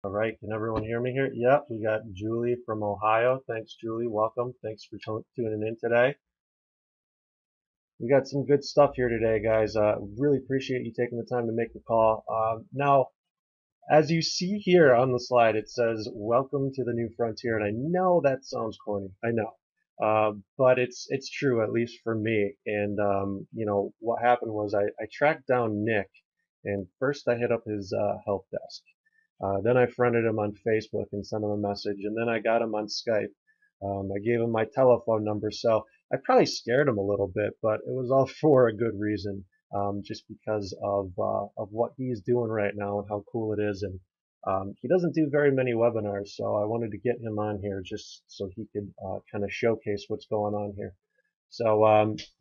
All right, can everyone hear me here? Yep, we got Julie from Ohio. Thanks, Julie. Welcome. Thanks for tuning in today. We got some good stuff here today, guys. Really appreciate you taking the time to make the call. Now, as you see here on the slide, it says, "Welcome to the new frontier," and I know that sounds corny. I know, but it's true, at least for me. And what happened was I tracked down Nick, and first I hit up his help desk. Then I friended him on Facebook and sent him a message, and then I got him on Skype. I gave him my telephone number, so I probably scared him a little bit, but it was all for a good reason, just because of what he's doing right now and how cool it is. And he doesn't do very many webinars, so I wanted to get him on here just so he could kind of showcase what's going on here. So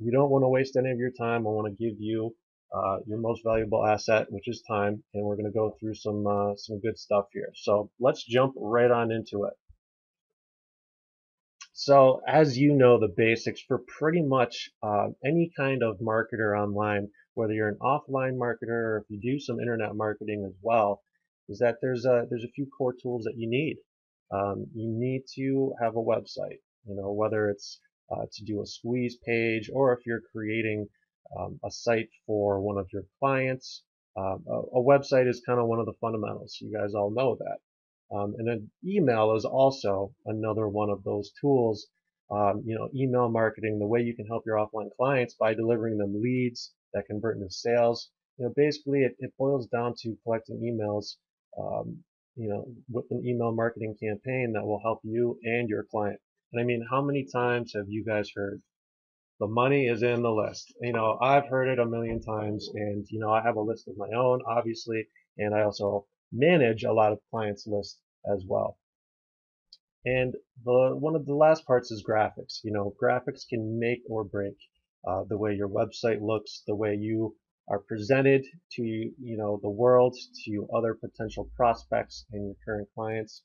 we don't want to waste any of your time. I want to give you your most valuable asset, which is time, and we're going to go through some good stuff here. So let's jump right on into it. So as you know, the basics for pretty much any kind of marketer online, whether you're an offline marketer or if you do some internet marketing as well, is that there's a few core tools that you need. You need to have a website, whether it's to do a squeeze page or if you're creating a site for one of your clients. A website is kind of one of the fundamentals. You guys all know that. And then email is also another one of those tools. Email marketing, the way you can help your offline clients by delivering them leads that convert into sales. Basically it boils down to collecting emails, with an email marketing campaign that will help you and your client. And I mean, how many times have you guys heard the money is in the list? I've heard it a million times, and I have a list of my own, obviously, and I also manage a lot of clients' lists as well. And one of the last parts is graphics. Graphics can make or break the way your website looks, the way you are presented to the world, to other potential prospects and your current clients.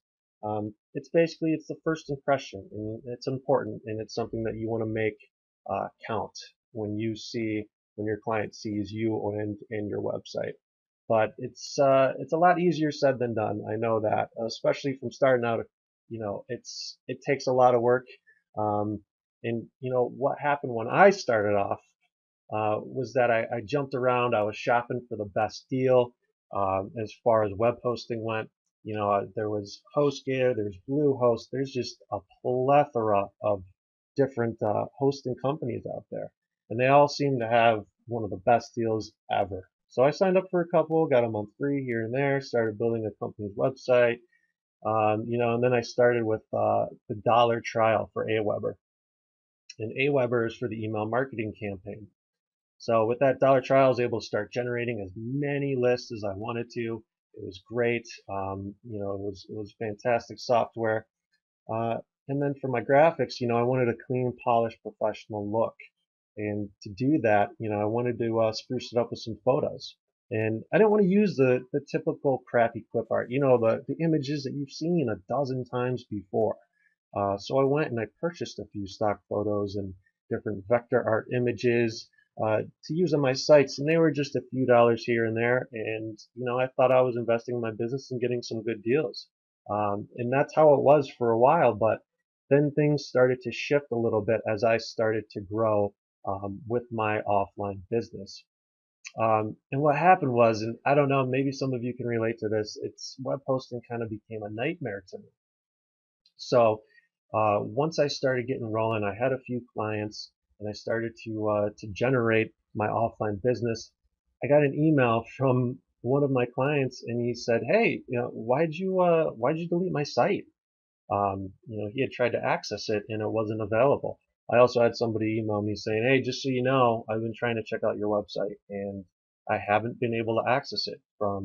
It's the first impression, and it's important, and it's something that you want to make count when when your client sees you and your website. But it's a lot easier said than done. I know that, especially from starting out. It takes a lot of work. And what happened when I started off was that I jumped around. I was shopping for the best deal as far as web hosting went. There was HostGator, there's Bluehost, there's just a plethora of different hosting companies out there, and they all seem to have one of the best deals ever. So I signed up for a couple, got a month free here and there, started building a company's website, and then I started with the dollar trial for Aweber, and Aweber is for the email marketing campaign. So with that dollar trial, I was able to start generating as many lists as I wanted to. It was great. It was fantastic software. And then for my graphics, I wanted a clean, polished, professional look. And to do that, I wanted to spruce it up with some photos. And I didn't want to use the typical crappy clip art, the images that you've seen a dozen times before. So I went and I purchased a few stock photos and different vector art images to use on my sites, and they were just a few dollars here and there. And I thought I was investing in my business and getting some good deals, and that's how it was for a while. But then things started to shift a little bit as I started to grow with my offline business. And what happened was, and I don't know, maybe some of you can relate to this, it's web hosting kind of became a nightmare to me. So once I started getting rolling, I had a few clients, and I started to generate my offline business. I got an email from one of my clients, and he said, "Hey, why'd you delete my site?" He had tried to access it and it wasn't available. I also had somebody email me saying, "Hey, just so you know, I've been trying to check out your website and I haven't been able to access it for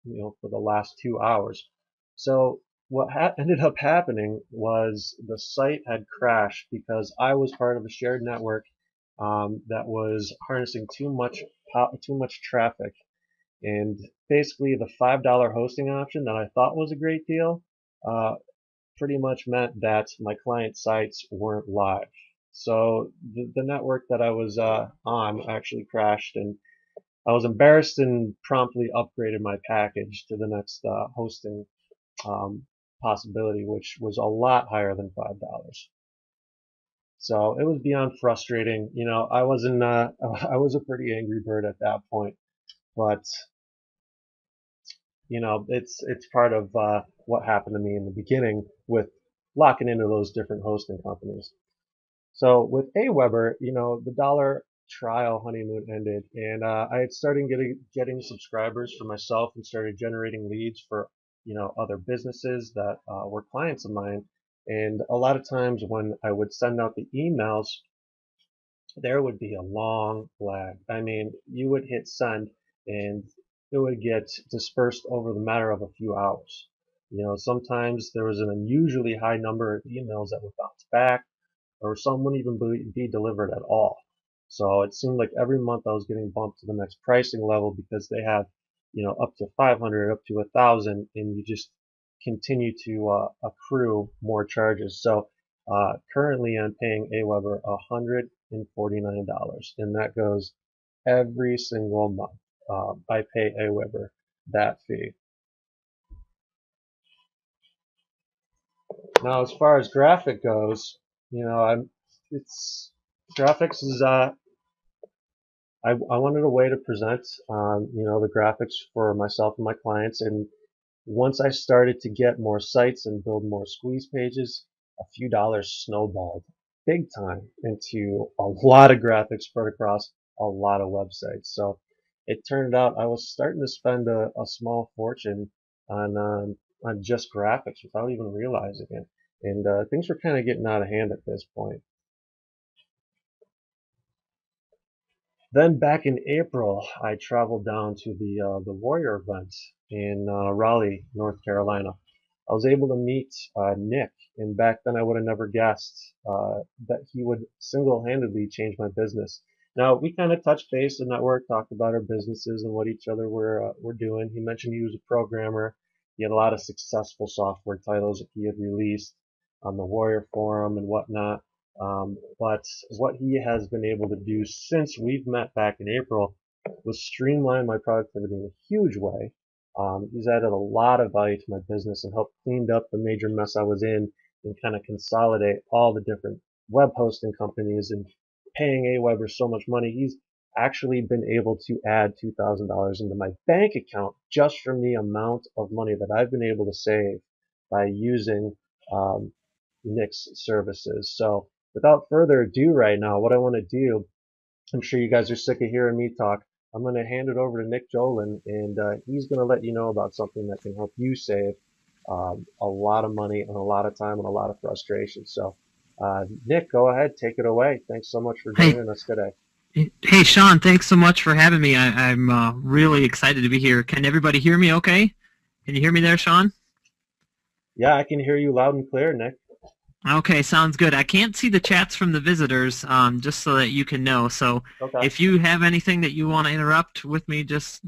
the last 2 hours." So what ended up happening was the site had crashed because I was part of a shared network that was harnessing too much traffic, and basically the $5 hosting option that I thought was a great deal uh, pretty much meant that my client sites weren't live. So the network that I was on actually crashed, and I was embarrassed and promptly upgraded my package to the next hosting um, possibility, which was a lot higher than $5. So it was beyond frustrating. I wasn't. I was a pretty angry bird at that point, but it's part of what happened to me in the beginning with locking into those different hosting companies. So with Aweber, the dollar trial honeymoon ended, and I had started getting subscribers for myself and started generating leads for other businesses that were clients of mine. And a lot of times when I would send out the emails, there would be a long lag. I mean, you would hit send and it would get dispersed over the matter of a few hours. Sometimes there was an unusually high number of emails that would bounce back, or some wouldn't even be delivered at all. So it seemed like every month I was getting bumped to the next pricing level because they have, up to 500, up to 1,000, and you just continue to accrue more charges. So currently I'm paying Aweber $149, and that goes every single month. I pay Aweber that fee. Now, as far as graphic goes, it's graphics is I wanted a way to present the graphics for myself and my clients, and once I started to get more sites and build more squeeze pages, a few dollars snowballed big time into a lot of graphics spread across a lot of websites. So it turned out I was starting to spend a small fortune on just graphics without even realizing it. And things were kind of getting out of hand at this point. Then back in April, I traveled down to the Warrior event in Raleigh, North Carolina. I was able to meet Nick, and back then I would have never guessed that he would single-handedly change my business. Now we kind of touched base and network, talked about our businesses and what each other were doing. He mentioned he was a programmer. He had a lot of successful software titles that he had released on the Warrior forum and whatnot. But what he has been able to do since we've met back in April was streamline my productivity in a huge way. He's added a lot of value to my business and helped clean up the major mess I was in and kind of consolidate all the different web hosting companies and paying Aweber so much money. He's actually been able to add $2,000 into my bank account just from the amount of money that I've been able to save by using um, Nick's services. So without further ado right now, what I want to do, I'm sure you guys are sick of hearing me talk. I'm going to hand it over to Nick Dolan, and he's going to let you know about something that can help you save a lot of money and a lot of time and a lot of frustration. So, Nick, go ahead, take it away. Thanks so much for Hey, joining us today. hey, Sean, thanks so much for having me. I'm really excited to be here. Can everybody hear me okay? Can you hear me there, Sean? Yeah, I can hear you loud and clear, Nick. Okay, sounds good. I can't see the chats from the visitors, just so that you can know. So Okay. if you have anything that you want to interrupt with me, just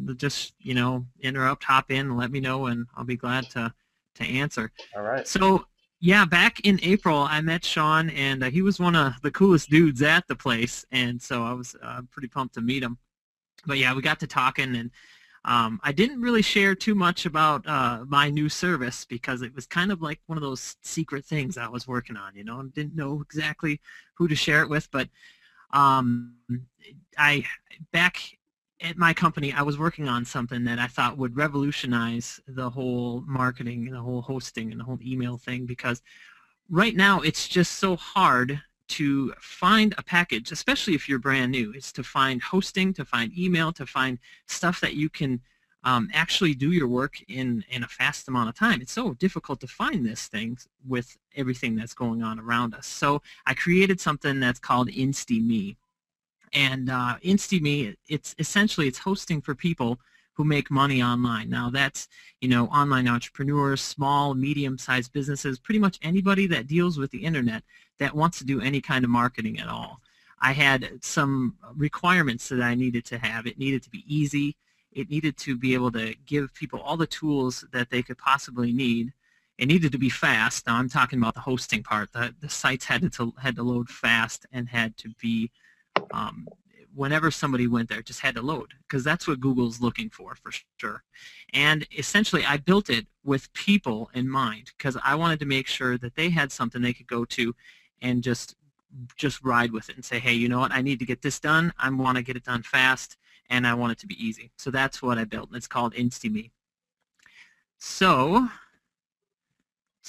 interrupt, hop in, let me know, and I'll be glad to answer. All right. So yeah, back in April, I met Sean, and he was one of the coolest dudes at the place, and so I was pretty pumped to meet him. But yeah, we got to talking, and I didn't really share too much about my new service because it was kind of like one of those secret things I was working on. I didn't know exactly who to share it with, but um, I back at my company, I was working on something that I thought would revolutionize the whole marketing and the whole hosting and the whole email thing, because right now it's just so hard to find a package, especially if you're brand new. It's to find hosting, to find email, to find stuff that you can actually do your work in a fast amount of time. It's so difficult to find this thing with everything that's going on around us. So I created something that's called InstaMe. And InstaMe, it's hosting for people who make money online. Now that's, online entrepreneurs, small, medium-sized businesses, pretty much anybody that deals with the internet that wants to do any kind of marketing at all. I had some requirements that I needed to have. It needed to be easy. It needed to be able to give people all the tools that they could possibly need. It needed to be fast. Now I'm talking about the hosting part. The sites had to load fast and had to be um, whenever somebody went there, it just had to load, because that's what Google's looking for sure. And essentially, I built it with people in mind, because I wanted to make sure that they had something they could go to and just ride with it and say, hey, you know what, I need to get this done. I want to get it done fast, and I want it to be easy. So that's what I built. It's called InstaMe. So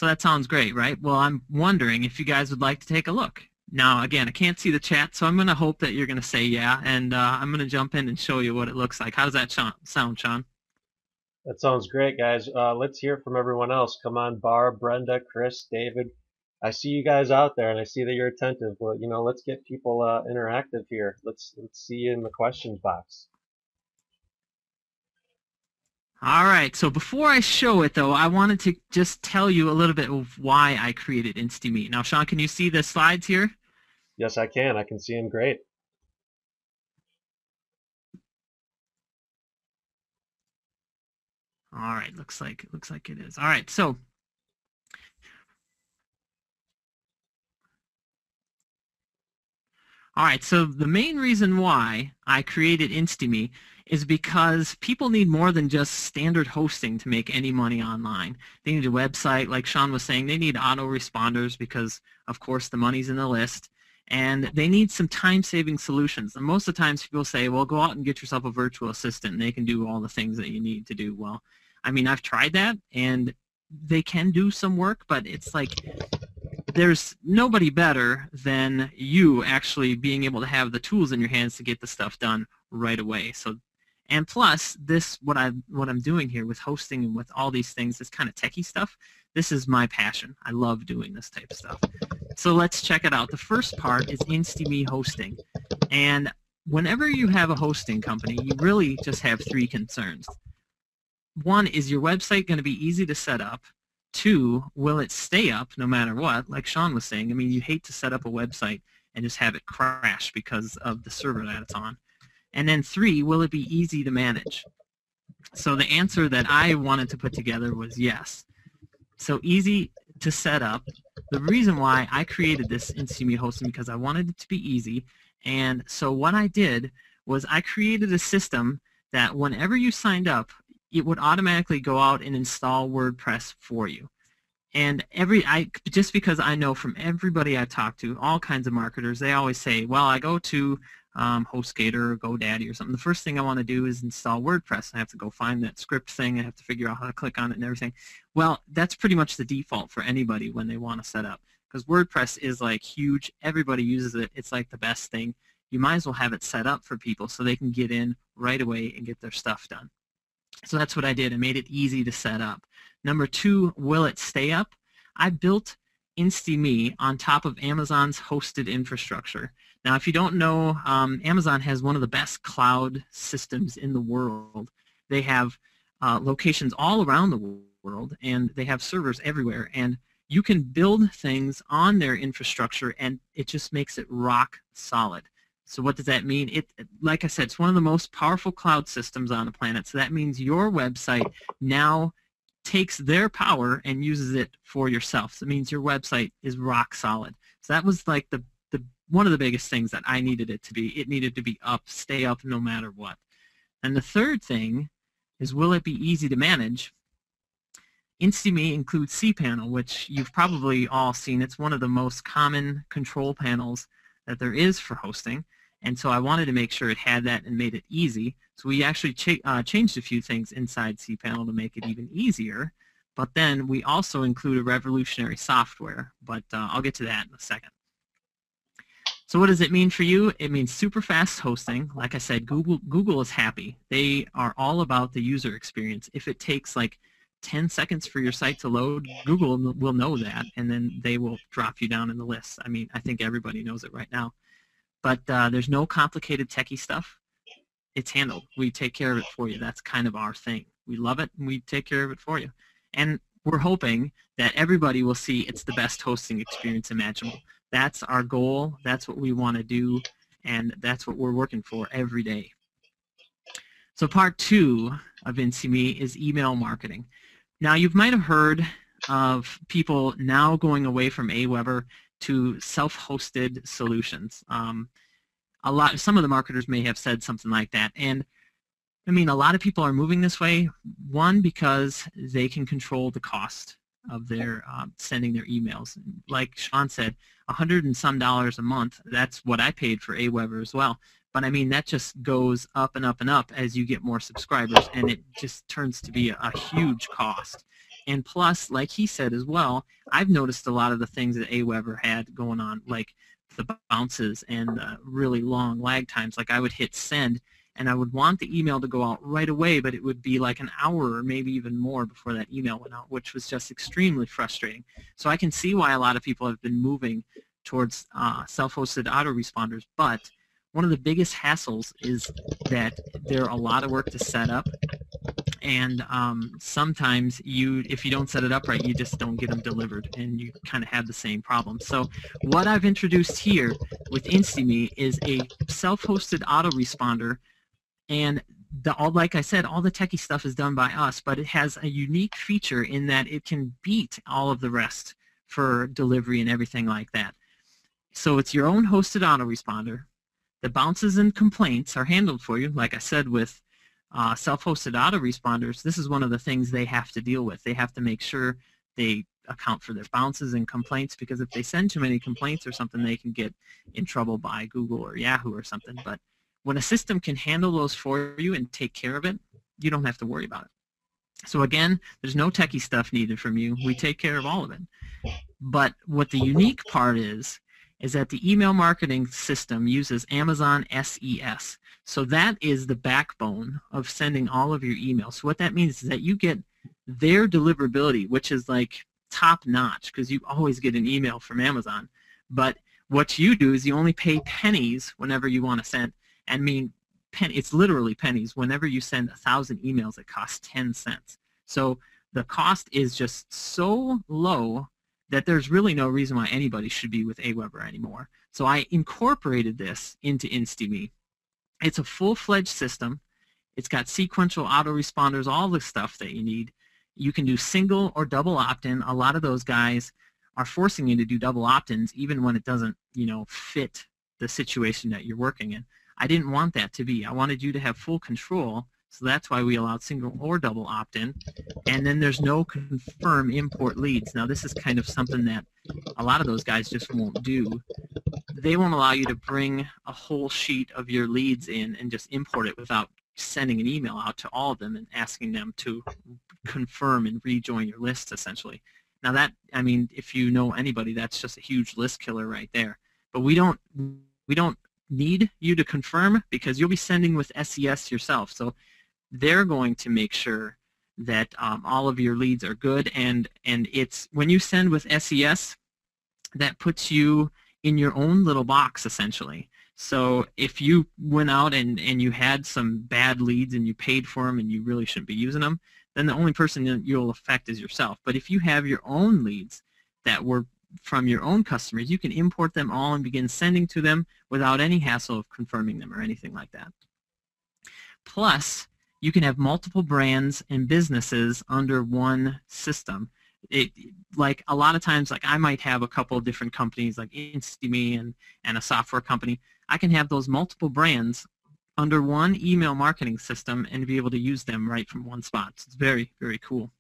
that sounds great, right? Well, I'm wondering if you guys would like to take a look. Now, again, I can't see the chat, so I'm going to hope that you're going to say yeah, and I'm going to jump in and show you what it looks like. How does that sound, Sean? That sounds great, guys. Let's hear from everyone else. Come on, Barb, Brenda, Chris, David. I see you guys out there, and I see that you're attentive. Well, let's get people interactive here. Let's see you in the questions box. All right, so before I show it, though, I wanted to just tell you a little bit of why I created InstaMe. Now, Sean, can you see the slides here? Yes, I can. I can see them great. All right, looks like it is. All right, so the main reason why I created InstaMe is because people need more than just standard hosting to make any money online. They need a website, like Sean was saying. They need autoresponders because, of course, the money's in the list. And they need some time-saving solutions. And most of the times people say, well, go out and get yourself a virtual assistant, and they can do all the things that you need to do. Well, I mean, I've tried that, and they can do some work, but it's like there's nobody better than you actually being able to have the tools in your hands to get the stuff done right away. So, and plus, what I'm doing here with hosting and with all these things, this kind of techie stuff, this is my passion. I love doing this type of stuff. So let's check it out. The first part is InstaMe hosting. And whenever you have a hosting company, you really just have three concerns. One, is your website going to be easy to set up? Two, will it stay up no matter what? Like Sean was saying, I mean, you hate to set up a website and just have it crash because of the server that it's on. And then three, will it be easy to manage? So the answer that I wanted to put together was yes. So easy to set up. The reason why I created this InstaMe hosting because I wanted it to be easy. And so what I did was I created a system that whenever you signed up, it would automatically go out and install WordPress for you. And just because I know from everybody I talk to, all kinds of marketers, they always say, well, I go to HostGator or GoDaddy or something. The first thing I want to do is install WordPress. I have to go find that script thing. I have to figure out how to click on it and everything. Well, that's pretty much the default for anybody when they want to set up, because WordPress is like huge. Everybody uses it. It's like the best thing. You might as well have it set up for people so they can get in right away and get their stuff done. So that's what I did. I made it easy to set up. Number two, will it stay up? I built InstaMe on top of Amazon's hosted infrastructure. Now, if you don't know, Amazon has one of the best cloud systems in the world. They have locations all around the world, and they have servers everywhere. And you can build things on their infrastructure, and it just makes it rock solid. So what does that mean? Like I said, it's one of the most powerful cloud systems on the planet. So that means your website now takes their power and uses it for yourself. So it means your website is rock solid. So that was like one of the biggest things that I needed it to be. It needed to be up, stay up no matter what. And the third thing is, will it be easy to manage? InstaMe includes cPanel, which you've probably all seen. It's one of the most common control panels that there is for hosting. And so I wanted to make sure it had that and made it easy. So we actually changed a few things inside cPanel to make it even easier. But then we also include a revolutionary software. But I'll get to that in a second. So what does it mean for you? It means super fast hosting. Like I said, Google is happy. They are all about the user experience. If it takes like 10 seconds for your site to load, Google will know that, and then they will drop you down in the list. I mean, I think everybody knows it right now. But there's no complicated techie stuff. It's handled. We take care of it for you. That's kind of our thing. We love it, and we take care of it for you. And we're hoping that everybody will see it's the best hosting experience imaginable. That's our goal. That's what we want to do, and that's what we're working for every day. So part two of InstaMe is email marketing. Now, you might have heard of people now going away from Aweber to self-hosted solutions. some of the marketers may have said something like that. And I mean, a lot of people are moving this way. One, because they can control the cost of their sending their emails. Like Sean said, $100 and some a month. That's what I paid for Aweber as well. But I mean, that just goes up and up and up as you get more subscribers, and it just turns to be a huge cost. And plus, like he said as well, I've noticed a lot of the things that Aweber had going on, like the bounces and the really long lag times. Like I would hit send, and I would want the email to go out right away, but it would be like an hour or maybe even more before that email went out, which was just extremely frustrating. So I can see why a lot of people have been moving towards self-hosted autoresponders, but one of the biggest hassles is that they're a lot of work to set up, and sometimes if you don't set it up right, you just don't get them delivered, and you kind of have the same problem. So what I've introduced here with InstaMe is a self-hosted autoresponder. And like I said, all the techie stuff is done by us, but it has a unique feature in that it can beat all of the rest for delivery and everything like that. So it's your own hosted autoresponder. The bounces and complaints are handled for you. Like I said, with self-hosted autoresponders, this is one of the things they have to deal with. They have to make sure they account for their bounces and complaints, because if they send too many complaints or something, they can get in trouble by Google or Yahoo or something. But when a system can handle those for you and take care of it, you don't have to worry about it. So again, there's no techie stuff needed from you. We take care of all of it. But what the unique part is that the email marketing system uses Amazon SES. So that is the backbone of sending all of your emails. So what that means is that you get their deliverability, which is like top notch, because you always get an email from Amazon. But what you do is you only pay pennies whenever you want to send. I mean, it's literally pennies. Whenever you send 1,000 emails, it costs 10 cents. So the cost is just so low that there's really no reason why anybody should be with Aweber anymore. So I incorporated this into InstaMe. It's a full-fledged system. It's got sequential autoresponders, all the stuff that you need. You can do single or double opt-in. A lot of those guys are forcing you to do double opt-ins even when it doesn't, fit the situation that you're working in. I didn't want that to be. I wanted you to have full control, so that's why we allowed single or double opt-in. And then there's no confirm import leads. Now this is kind of something that a lot of those guys just won't do. They won't allow you to bring a whole sheet of your leads in and just import it without sending an email out to all of them and asking them to confirm and rejoin your list, essentially. Now that, I mean, if you know anybody, that's just a huge list killer right there. But we don't need you to confirm, because you'll be sending with SES yourself. So they're going to make sure that all of your leads are good, and it's when you send with SES, that puts you in your own little box, essentially. So if you went out and you had some bad leads and you paid for them and you really shouldn't be using them, then the only person that you'll affect is yourself. But if you have your own leads that were from your own customers, you can import them all and begin sending to them without any hassle of confirming them or anything like that. Plus, you can have multiple brands and businesses under one system. Like a lot of times, like I might have a couple of different companies like InstaMe and a software company. I can have those multiple brands under one email marketing system and be able to use them right from one spot. So it's very, very cool.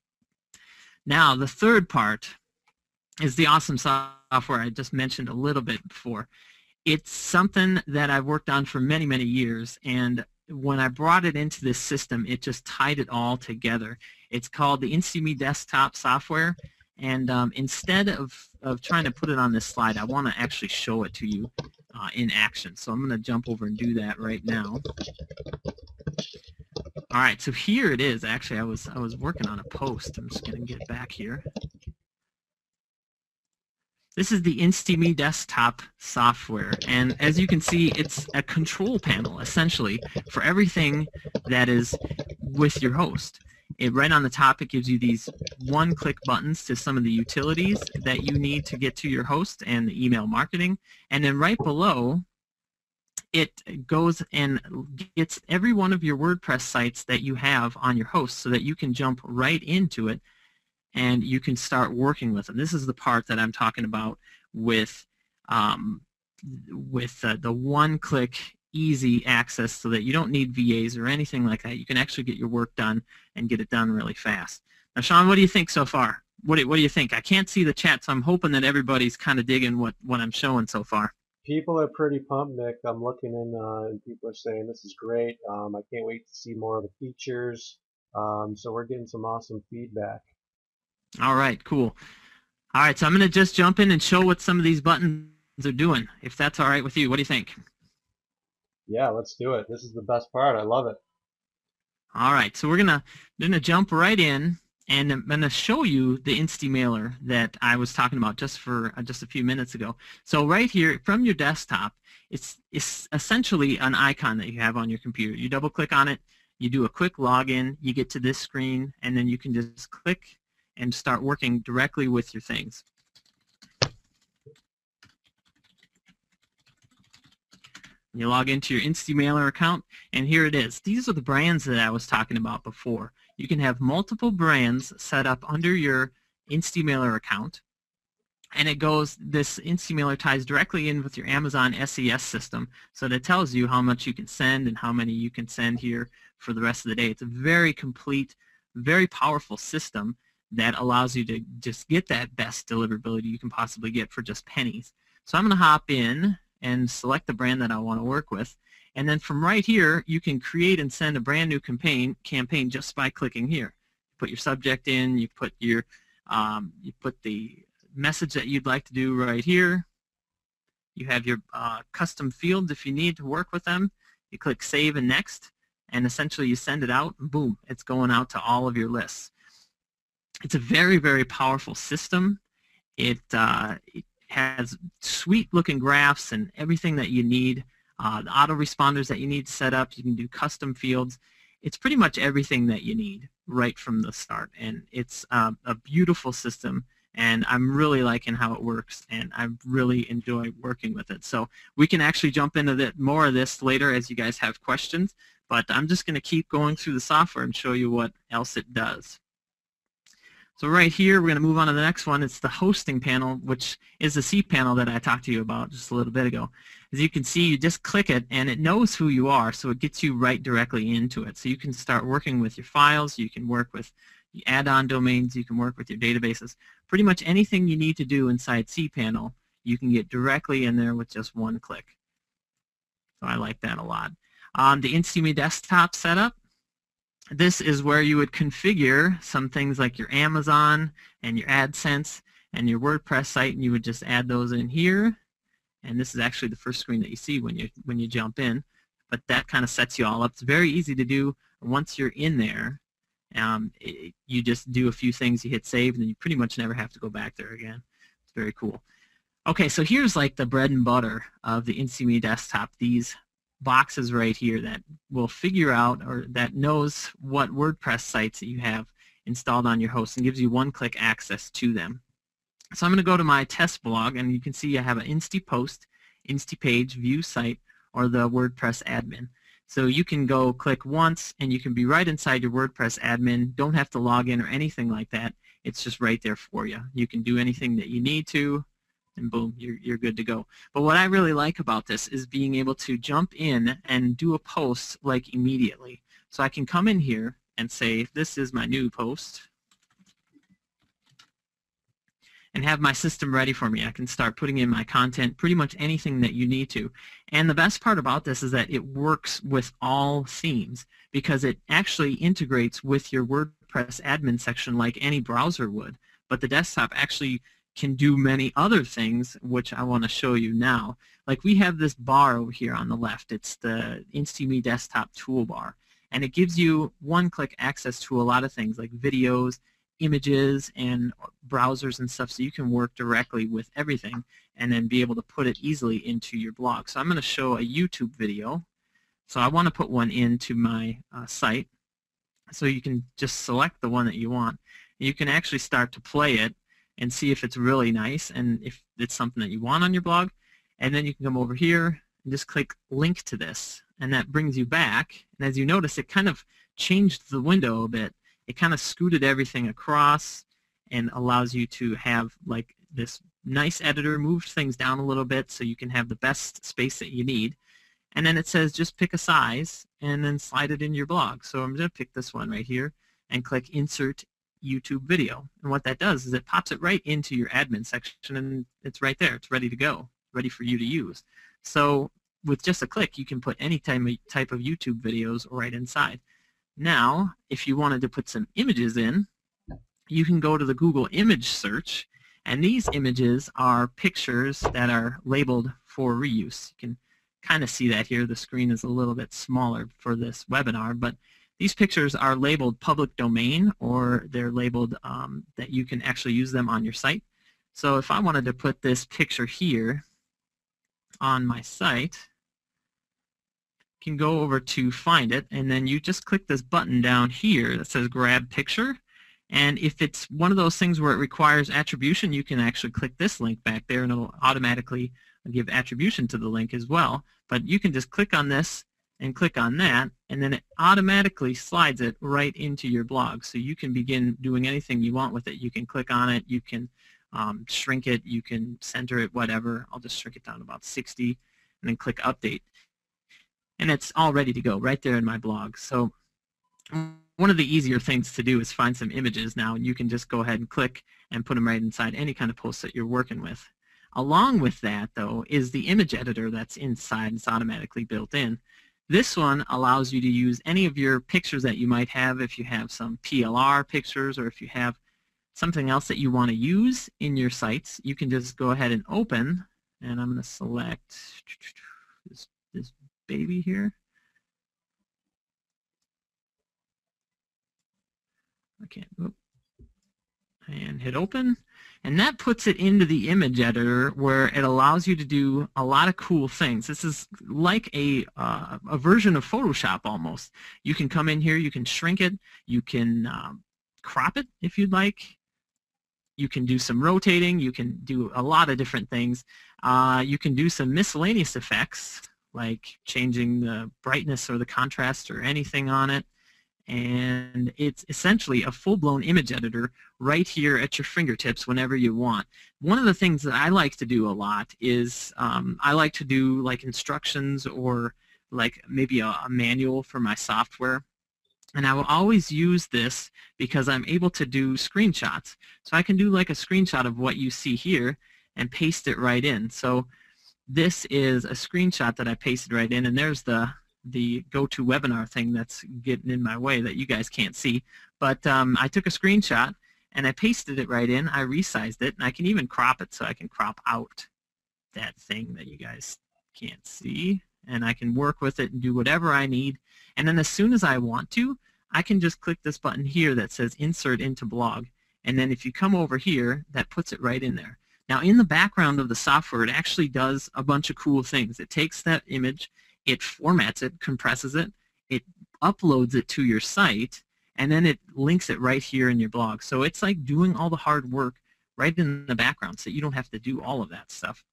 Now, the third part is the awesome software I just mentioned a little bit before. It's something that I've worked on for many, many years, and when I brought it into this system, it just tied it all together. It's called the InstaMe Desktop software, and instead of trying to put it on this slide, I want to actually show it to you in action. So I'm going to jump over and do that right now. All right, so here it is. Actually, I was working on a post. I'm just going to get back here. This is the InstaMe Desktop software, and as you can see, it's a control panel, essentially, for everything that is with your host. Right on the top, it gives you these one-click buttons to some of the utilities that you need to get to your host and the email marketing, and then right below, it goes and gets every one of your WordPress sites that you have on your host so that you can jump right into it and you can start working with them. This is the part that I'm talking about with the one-click easy access so that you don't need VAs or anything like that. You can actually get your work done and get it done really fast. Now, Sean, what do you think so far? What do you think? I can't see the chat, so I'm hoping that everybody's kind of digging what I'm showing so far. People are pretty pumped, Nick. I'm looking in, and people are saying this is great. I can't wait to see more of the features. So we're getting some awesome feedback. All right, cool. All right, so I'm going to just jump in and show what some of these buttons are doing, if that's all right with you. What do you think? Yeah, let's do it. This is the best part. I love it. All right, so we're gonna jump right in, and I'm gonna show you the InstaMailer that I was talking about just a few minutes ago. So right here from your desktop, it's essentially an icon that you have on your computer. You double click on it, you do a quick login, you get to this screen, and then you can just click and start working directly with your things. You log into your InstaMailer account, and here it is. These are the brands that I was talking about before. You can have multiple brands set up under your InstaMailer account, and this InstaMailer ties directly in with your Amazon SES system, so that it tells you how much you can send and how many you can send here for the rest of the day. It's a very complete, very powerful system that allows you to just get that best deliverability you can possibly get for just pennies. So I'm going to hop in and select the brand that I want to work with. And then from right here, you can create and send a brand new campaign just by clicking here. Put your subject in, you put the message that you'd like to do right here. You have your custom fields if you need to work with them. You click Save and Next, and essentially you send it out, and boom, it's going out to all of your lists. It's a very, very powerful system. It has sweet-looking graphs and everything that you need. The autoresponders that you need set up. You can do custom fields. It's pretty much everything that you need right from the start, and it's a beautiful system, and I'm really liking how it works, and I really enjoy working with it. So we can actually jump into more of this later as you guys have questions, but I'm just going to keep going through the software and show you what else it does. So right here, we're going to move on to the next one. It's the hosting panel, which is the cPanel that I talked to you about just a little bit ago. As you can see, you just click it, and it knows who you are, so it gets you right directly into it. So you can start working with your files. You can work with add-on domains. You can work with your databases. Pretty much anything you need to do inside cPanel, you can get directly in there with just one click. So I like that a lot. The InstaMe Desktop setup. This is where you would configure some things like your Amazon and your AdSense and your WordPress site, and you would just add those in here. And this is actually the first screen that you see when you jump in. But that kind of sets you all up. It's very easy to do. Once you're in there, you just do a few things. You hit save, and then you pretty much never have to go back there again. It's very cool. Okay, so here's like the bread and butter of the InstaMe Desktop. These boxes right here that will figure out, or that knows what WordPress sites that you have installed on your host and gives you one-click access to them. So I'm going to go to my test blog, and you can see I have an InstaPost, InstaPage, View Site, or the WordPress admin. So you can go click once, and you can be right inside your WordPress admin. Don't have to log in or anything like that. It's just right there for you. You can do anything that you need to, and boom, you're good to go. But what I really like about this is being able to jump in and do a post like immediately. So I can come in here and say, this is my new post, and have my system ready for me. I can start putting in my content, pretty much anything that you need to. And the best part about this is that it works with all themes, because it actually integrates with your WordPress admin section like any browser would. But the desktop actually can do many other things, which I want to show you now. Like we have this bar over here on the left. It's the InstaMe Desktop toolbar, and it gives you one-click access to a lot of things like videos, images, and browsers and stuff, so you can work directly with everything and then be able to put it easily into your blog. So I'm going to show a YouTube video. So I want to put one into my site. So you can just select the one that you want. You can actually start to play it and see if it's really nice and if it's something that you want on your blog. And then you can come over here and just click link to this, and that brings you back. And as you notice, it kind of changed the window a bit. It kind of scooted everything across and allows you to have like this nice editor, moves things down a little bit so you can have the best space that you need. And then it says just pick a size and then slide it in your blog. So I'm going to pick this one right here and click Insert YouTube Video. And what that does is it pops it right into your admin section, and it's right there. It's ready to go, ready for you to use. So with just a click, you can put any type of YouTube videos right inside. Now, if you wanted to put some images in, you can go to the Google image search, and these images are pictures that are labeled for reuse. You can kind of see that here. The screen is a little bit smaller for this webinar, but these pictures are labeled public domain, or they're labeled that you can actually use them on your site. So if I wanted to put this picture here on my site, you can go over to find it, and then you just click this button down here that says grab picture. And if it's one of those things where it requires attribution, you can actually click this link back there, and it'll automatically give attribution to the link as well. But you can just click on this and click on that, and then it automatically slides it right into your blog. So you can begin doing anything you want with it. You can click on it, you can shrink it, you can center it, whatever. I'll just shrink it down to about 60 and then click update. And it's all ready to go right there in my blog. So one of the easier things to do is find some images now, and you can just go ahead and click and put them right inside any kind of post that you're working with. Along with that, though, is the image editor that's inside. It's automatically built in. This one allows you to use any of your pictures that you might have. If you have some PLR pictures, or if you have something else that you want to use in your sites, you can just go ahead and open, and I'm going to select this baby here. I can't move. And hit open, and that puts it into the image editor, where it allows you to do a lot of cool things. This is like a version of Photoshop almost. You can come in here, you can shrink it, you can crop it if you'd like, you can do some rotating, you can do a lot of different things. You can do some miscellaneous effects, like changing the brightness or the contrast or anything on it. And it's essentially a full-blown image editor right here at your fingertips whenever you want. One of the things that I like to do a lot is I like to do like instructions, or like maybe a manual for my software. And I will always use this because I'm able to do screenshots. So I can do like a screenshot of what you see here and paste it right in. So this is a screenshot that I pasted right in, and there's the GoToWebinar thing that's getting in my way that you guys can't see. But I took a screenshot and I pasted it right in. I resized it, and I can even crop it, so I can crop out that thing that you guys can't see, and I can work with it and do whatever I need. And then as soon as I want to, I can just click this button here that says Insert into Blog, and then if you come over here, that puts it right in there. Now in the background of the software, it actually does a bunch of cool things. It takes that image, it formats it, compresses it, it uploads it to your site, and then it links it right here in your blog. So it's like doing all the hard work right in the background, so you don't have to do all of that stuff.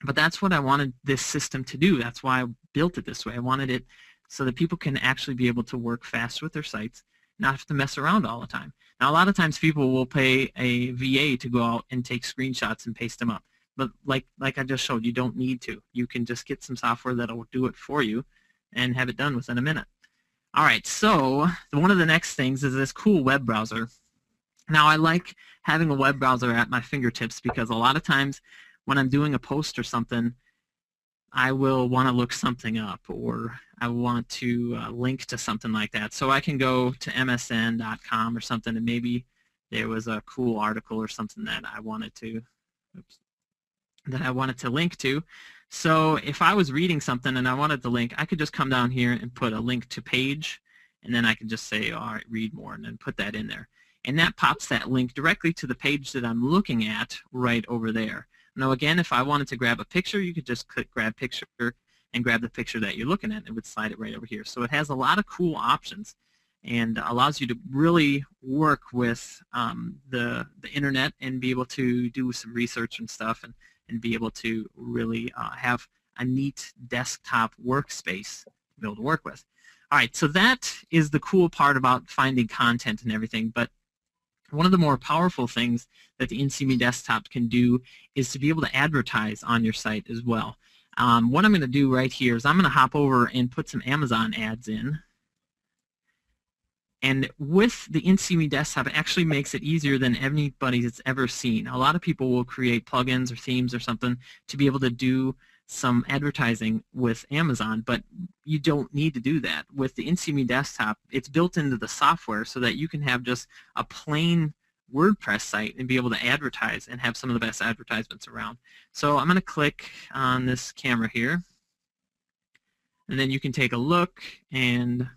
But that's what I wanted this system to do. That's why I built it this way. I wanted it so that people can actually be able to work fast with their sites, not have to mess around all the time. Now, a lot of times people will pay a VA to go out and take screenshots and paste them up. But like I just showed, you don't need to. You can just get some software that will do it for you and have it done within a minute. All right, so one of the next things is this cool web browser. Now, I like having a web browser at my fingertips because a lot of times when I'm doing a post or something, I will want to look something up, or I want to link to something like that. So I can go to msn.com or something, and maybe there was a cool article or something that I wanted to link to. So if I was reading something and I wanted the link, I could just come down here and put a link to page, and then I can just say, all right, read more, and then put that in there. And that pops that link directly to the page that I'm looking at right over there. Now again, if I wanted to grab a picture, you could just click grab picture and grab the picture that you're looking at, and it would slide it right over here. So it has a lot of cool options and allows you to really work with the internet and be able to do some research and stuff, and be able to really have a neat desktop workspace to be able to work with. All right, so that is the cool part about finding content and everything. But One of the more powerful things that the InstaMe Desktop can do is to be able to advertise on your site as well. What I'm going to do right here is I'm going to hop over and put some Amazon ads in. And with the InstaMe Desktop, it actually makes it easier than anybody's ever seen. A lot of people will create plugins or themes or something to be able to do some advertising with Amazon, but you don't need to do that. With the InstaMe Desktop, it's built into the software so that you can have just a plain WordPress site and be able to advertise and have some of the best advertisements around. So I'm going to click on this camera here, and then you can take a look, and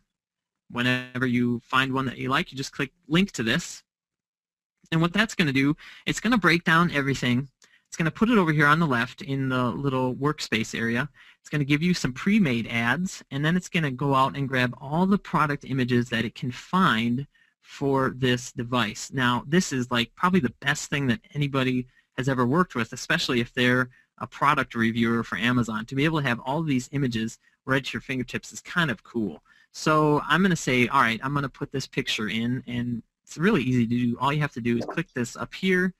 whenever you find one that you like, you just click link to this. And what that's going to do, it's going to break down everything. It's going to put it over here on the left in the little workspace area. It's going to give you some pre-made ads, and then it's going to go out and grab all the product images that it can find for this device. Now, this is like probably the best thing that anybody has ever worked with, especially if they're a product reviewer for Amazon. To be able to have all these images right at your fingertips is kind of cool. So I'm going to say, all right, I'm going to put this picture in, and it's really easy to do. All you have to do is click this up here,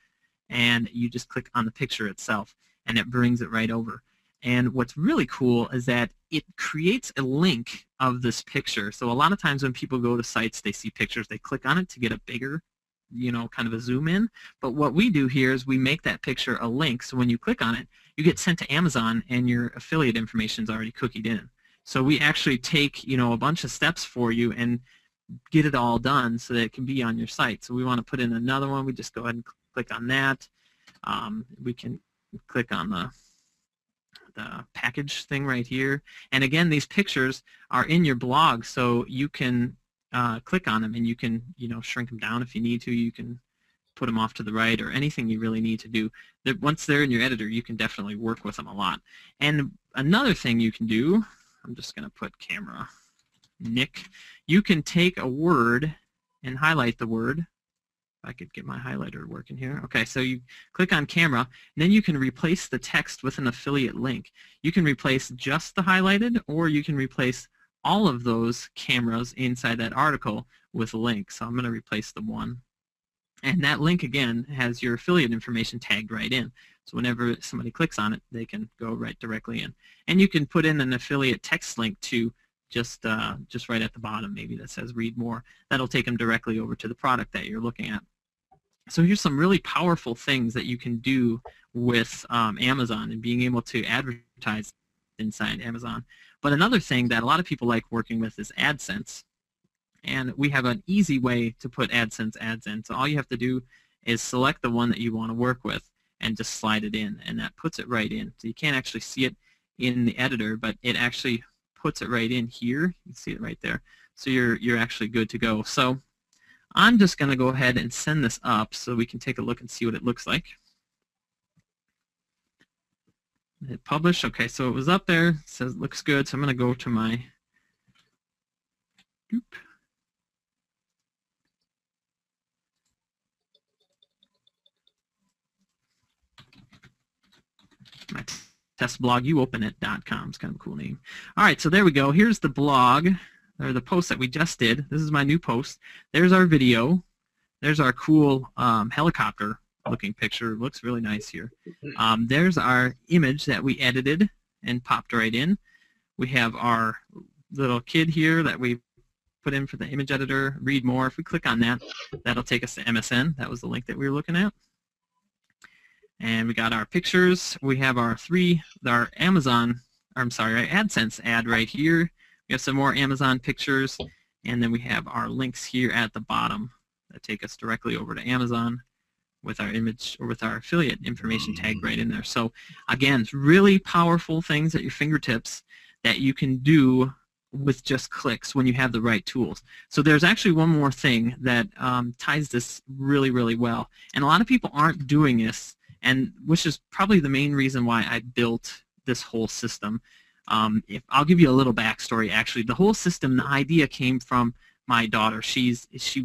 and you just click on the picture itself, and it brings it right over. And what's really cool is that it creates a link of this picture. So a lot of times when people go to sites, they see pictures, they click on it to get a bigger, kind of a zoom in. But what we do here is we make that picture a link, so when you click on it, you get sent to Amazon, and your affiliate information is already cookied in. So we actually take, a bunch of steps for you and get it all done so that it can be on your site. So we want to put in another one. We just go ahead and click on that. We can click on the package thing right here. And again, these pictures are in your blog, so you can click on them, and you can, shrink them down if you need to. You can put them off to the right, or anything you really need to do. Once they're in your editor, you can definitely work with them a lot. And another thing you can do, I'm just going to put camera Nick. You can take a word and highlight the word. If I could get my highlighter working here. Okay, so you click on camera, and then you can replace the text with an affiliate link. You can replace just the highlighted, or you can replace all of those cameras inside that article with a link. So I'm going to replace the one. And that link, again, has your affiliate information tagged right in. So whenever somebody clicks on it, they can go right directly in. And you can put in an affiliate text link to just right at the bottom, maybe, that says read more. That'll take them directly over to the product that you're looking at. So here's some really powerful things that you can do with Amazon and being able to advertise inside Amazon. But another thing that a lot of people like working with is AdSense. And we have an easy way to put AdSense ads in. So all you have to do is select the one that you want to work with and just slide it in, and that puts it right in. So you can't actually see it in the editor, but it actually puts it right in here. You can see it right there. So you're actually good to go. So I'm just going to go ahead and send this up so we can take a look and see what it looks like. Hit publish. Okay, so it was up there. It says it looks good. So I'm going to go to my my testbloguopenit.com. It's kind of a cool name. All right, so there we go. Here's the blog, or the post that we just did. This is my new post. There's our video. There's our cool helicopter looking picture. It looks really nice here. There's our image that we edited and popped right in. We have our little kid here that we put in for the image editor. Read more. If we click on that, that'll take us to MSN. That was the link that we were looking at. And we got our pictures. We have our AdSense ad right here. We have some more Amazon pictures, and then we have our links here at the bottom that take us directly over to Amazon with our image, or with our affiliate information tagged right in there. So again, it's really powerful things at your fingertips that you can do with just clicks when you have the right tools. So there's actually one more thing that ties this really, really well. And a lot of people aren't doing this, and which is probably the main reason why I built this whole system. I'll give you a little backstory. Actually, the whole system, the idea came from my daughter. She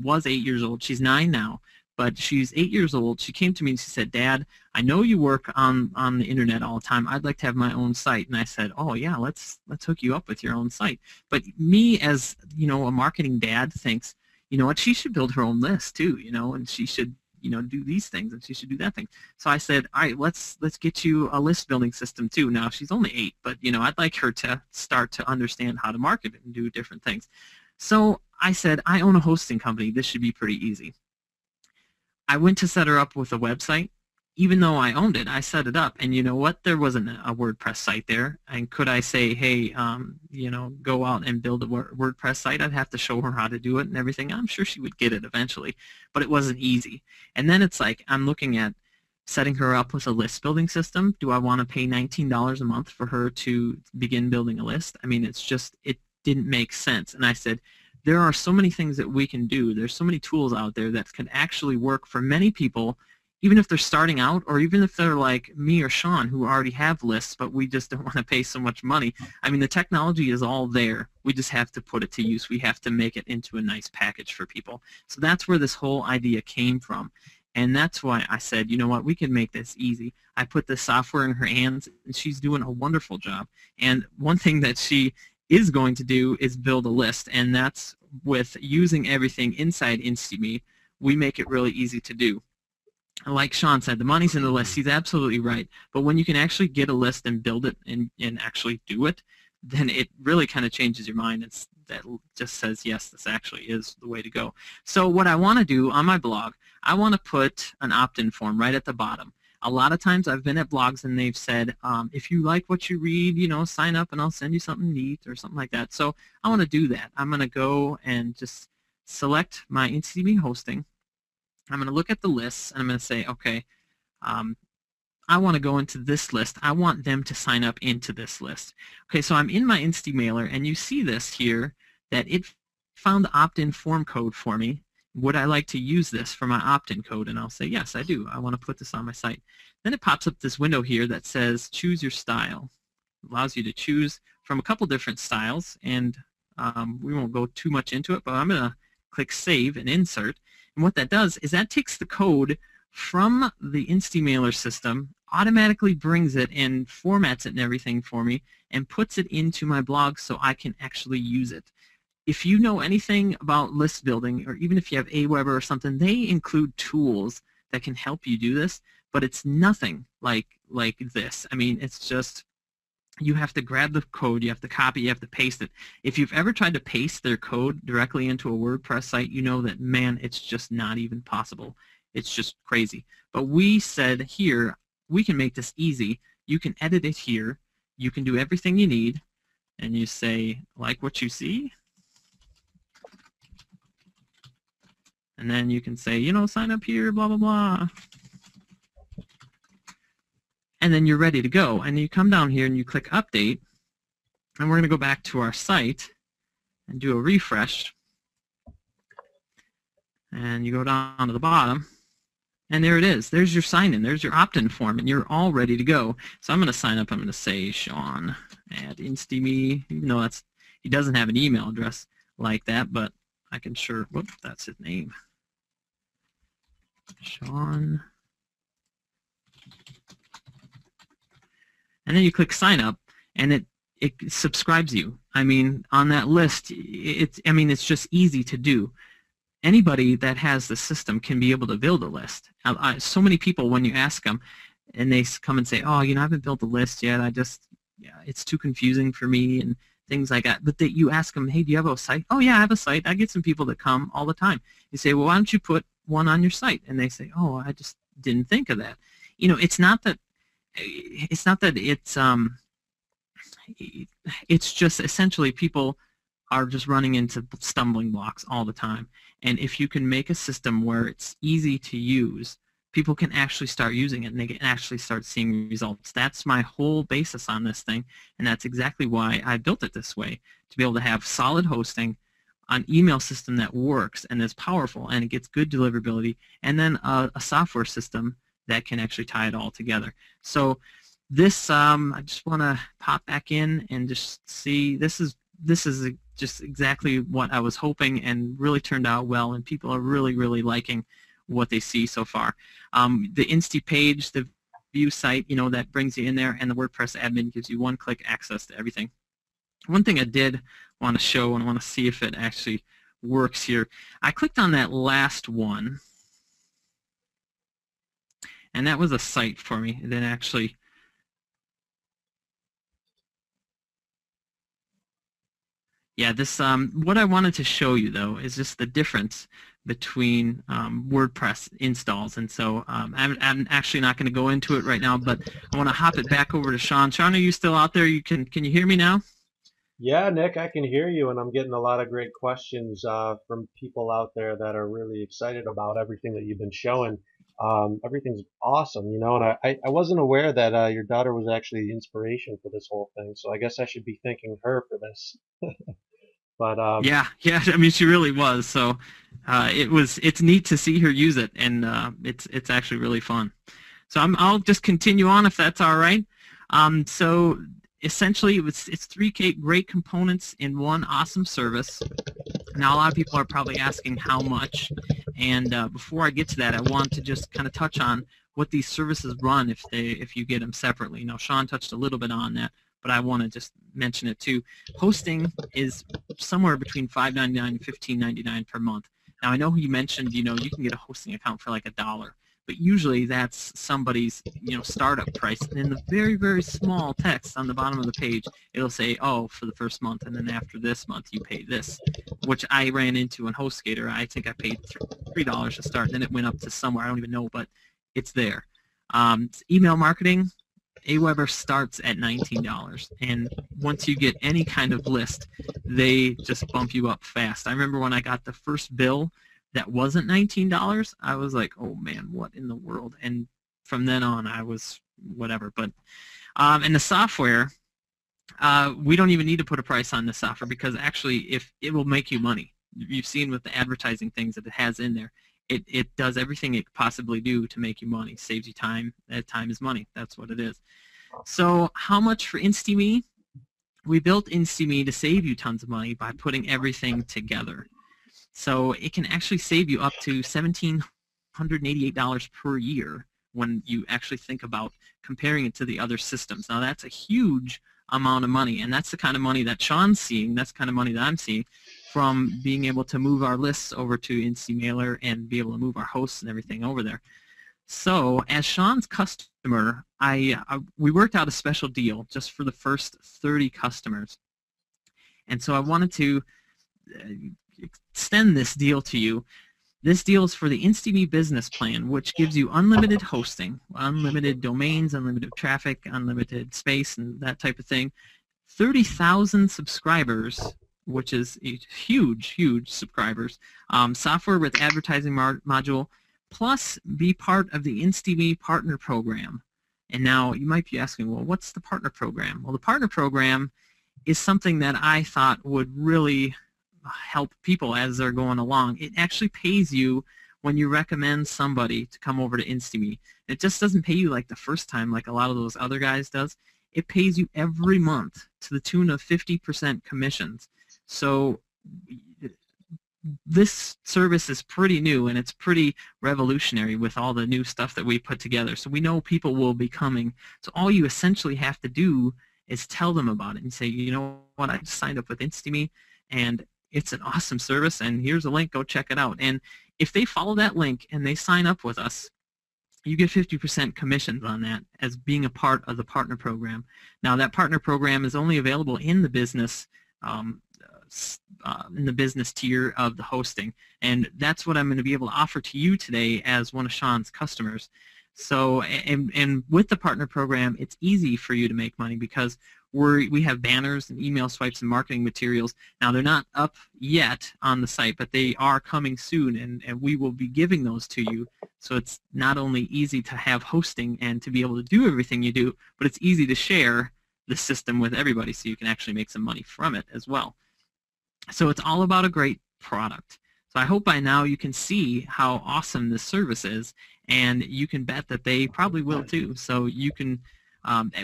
was 8 years old. She's 9 now, but she's 8 years old. She came to me and she said, "Dad, I know you work on the internet all the time. I'd like to have my own site." And I said, "Oh yeah, let's hook you up with your own site." But me, as a marketing dad, thinks, you know what, she should build her own list too, you know, and she should, you know, do these things and she should do that thing. So I said, all right, let's get you a list building system too. Now she's only 8, but you know, I'd like her to start to understand how to market it and do different things. So I said, I own a hosting company. This should be pretty easy. I went to set her up with a website. Even though I owned it, I set it up, and you know what? There wasn't a WordPress site there. And could I say, hey, you know, go out and build a WordPress site? I'd have to show her how to do it and everything. I'm sure she would get it eventually, but it wasn't easy. And then it's like I'm looking at setting her up with a list building system. Do I want to pay $19 a month for her to begin building a list? I mean, it's just, it didn't make sense. And I said, there are so many things that we can do. There's so many tools out there that can actually work for many people, even if they're starting out, or even if they're like me or Sean, who already have lists, but we just don't want to pay so much money. I mean, the technology is all there. We just have to put it to use. We have to make it into a nice package for people. So that's where this whole idea came from. And that's why I said, you know what, we can make this easy. I put the software in her hands, and she's doing a wonderful job. And one thing that she is going to do is build a list, and that's with using everything inside InstaMe. We make it really easy to do. Like Sean said, the money's in the list. He's absolutely right. But when you can actually get a list and build it and actually do it, then it really kind of changes your mind. That just says, yes, this actually is the way to go. So what I want to do on my blog, I want to put an opt-in form right at the bottom. A lot of times I've been at blogs and they've said, if you like what you read, you know, sign up and I'll send you something neat or something like that. So I want to do that. I'm going to go and just select my InstaMe hosting. I'm going to look at the lists, and I'm going to say, okay, I want to go into this list. I want them to sign up into this list. Okay, so I'm in my InstaMailer, and you see this here, that it found the opt-in form code for me. Would I like to use this for my opt-in code? And I'll say, yes, I do. I want to put this on my site. Then it pops up this window here that says, choose your style. It allows you to choose from a couple different styles, and we won't go too much into it, but I'm going to click Save and Insert. And what that does is that takes the code from the InstaMailer system, automatically brings it and formats it and everything for me, and puts it into my blog so I can actually use it. If you know anything about list building, or even if you have Aweber or something, they include tools that can help you do this, but it's nothing like this. I mean, it's just, you have to grab the code, you have to copy, you have to paste it. If you've ever tried to paste their code directly into a WordPress site, you know that, man, it's just not even possible. It's just crazy. But we said here, we can make this easy. You can edit it here. You can do everything you need. And you say, like what you see. And then you can say, you know, sign up here, blah, blah, blah. And then you're ready to go. And you come down here and you click Update. And we're going to go back to our site and do a refresh. And you go down to the bottom. And there it is. There's your sign-in. There's your opt-in form, and you're all ready to go. So I'm going to sign up. I'm going to say Sean at InstaMe, even though he doesn't have an email address like that, but I can sure, whoop, that's his name. Sean. And then you click sign up, and it subscribes you. I mean, on that list, it's just easy to do. Anybody that has the system can be able to build a list. So many people, when you ask them, and they come and say, oh, you know, I haven't built a list yet. It's too confusing for me and things like that. But you ask them, hey, do you have a site? Oh, yeah, I have a site. I get some people that come all the time. You say, well, why don't you put one on your site? And they say, oh, I just didn't think of that. You know, it's not that it's just essentially people are just running into stumbling blocks all the time. And if you can make a system where it's easy to use, people can actually start using it and they can actually start seeing results. That's my whole basis on this thing, and that's exactly why I built it this way, to be able to have solid hosting, an email system that works and is powerful and it gets good deliverability, and then a software system that can actually tie it all together. So this, I just want to pop back in and just see, this is just exactly what I was hoping, and really turned out well, and people are really, really liking what they see so far. The Insta page, the view site, you know, that brings you in there, and the WordPress admin gives you one-click access to everything. One thing I did want to show, and I want to see if it actually works here. I clicked on that last one, and that was a site for me. And then actually, yeah, this what I wanted to show you though is just the difference between WordPress installs. And so I'm actually not going to go into it right now, but I want to hop it back over to Sean. Sean, are you still out there? Can you hear me now? Yeah, Nick, I can hear you, and I'm getting a lot of great questions from people out there that are really excited about everything that you've been showing. Everything's awesome, you know, and I wasn't aware that your daughter was actually the inspiration for this whole thing, so I guess I should be thanking her for this. But Yeah, yeah. I mean, she really was. So it's neat to see her use it, and it's actually really fun. So I'll just continue on if that's all right. So essentially, it's three great components in one awesome service. Now, a lot of people are probably asking how much, and before I get to that, I want to just kind of touch on what these services run if you get them separately. Now, Sean touched a little bit on that, but I want to just mention it too. Hosting is somewhere between $5.99 and $15.99 per month. Now, I know you mentioned, you can get a hosting account for like $1, but usually that's somebody's, startup price. And in the very, very small text on the bottom of the page, it'll say, oh, for the first month, and then after this month, you pay this, which I ran into on HostGator. I think I paid $3 to start, and then it went up to somewhere, I don't even know, but it's there. Email marketing, Aweber starts at $19, and once you get any kind of list, they just bump you up fast. I remember when I got the first bill that wasn't $19, I was like, oh man, what in the world? And from then on, I was whatever. But and the software, we don't even need to put a price on the software, because actually, if it will make you money. You've seen with the advertising things that it has in there. It does everything it could possibly do to make you money. Saves you time. That time is money. That's what it is. So how much for InstaMe? We built InstaMe to save you tons of money by putting everything together. So it can actually save you up to $1,788 per year when you actually think about comparing it to the other systems. Now that's a huge amount of money, and that's the kind of money that Sean's seeing. That's the kind of money that I'm seeing from being able to move our lists over to InstaMailer and be able to move our hosts and everything over there. So as Sean's customer, we worked out a special deal just for the first 30 customers. And so I wanted to extend this deal to you. This deal is for the InstaMe business plan, which gives you unlimited hosting, unlimited domains, unlimited traffic, unlimited space, and that type of thing. 30,000 subscribers, which is huge, huge subscribers. Software with advertising module, plus be part of the InstaMe partner program. And now you might be asking, well, what's the partner program? Well, the partner program is something that I thought would really help people as they're going along. It actually pays you when you recommend somebody to come over to InstaMe. It just doesn't pay you like the first time like a lot of those other guys does. It pays you every month to the tune of 50% commissions. So this service is pretty new, and it's pretty revolutionary with all the new stuff that we put together. So we know people will be coming. So all you essentially have to do is tell them about it and say, you know what, I just signed up with InstaMe, and it's an awesome service, and here's a link, go check it out. And if they follow that link and they sign up with us, you get 50% commissions on that as being a part of the partner program. Now that partner program is only available in the business tier of the hosting, and that's what I'm going to be able to offer to you today as one of Sean's customers. So, and with the partner program, it's easy for you to make money because we have banners and email swipes and marketing materials. Now they're not up yet on the site, but they are coming soon, and we will be giving those to you. So it's not only easy to have hosting and to be able to do everything you do, but it's easy to share the system with everybody so you can actually make some money from it as well. So it's all about a great product. So I hope by now you can see how awesome this service is, and you can bet that they probably will too. So you can,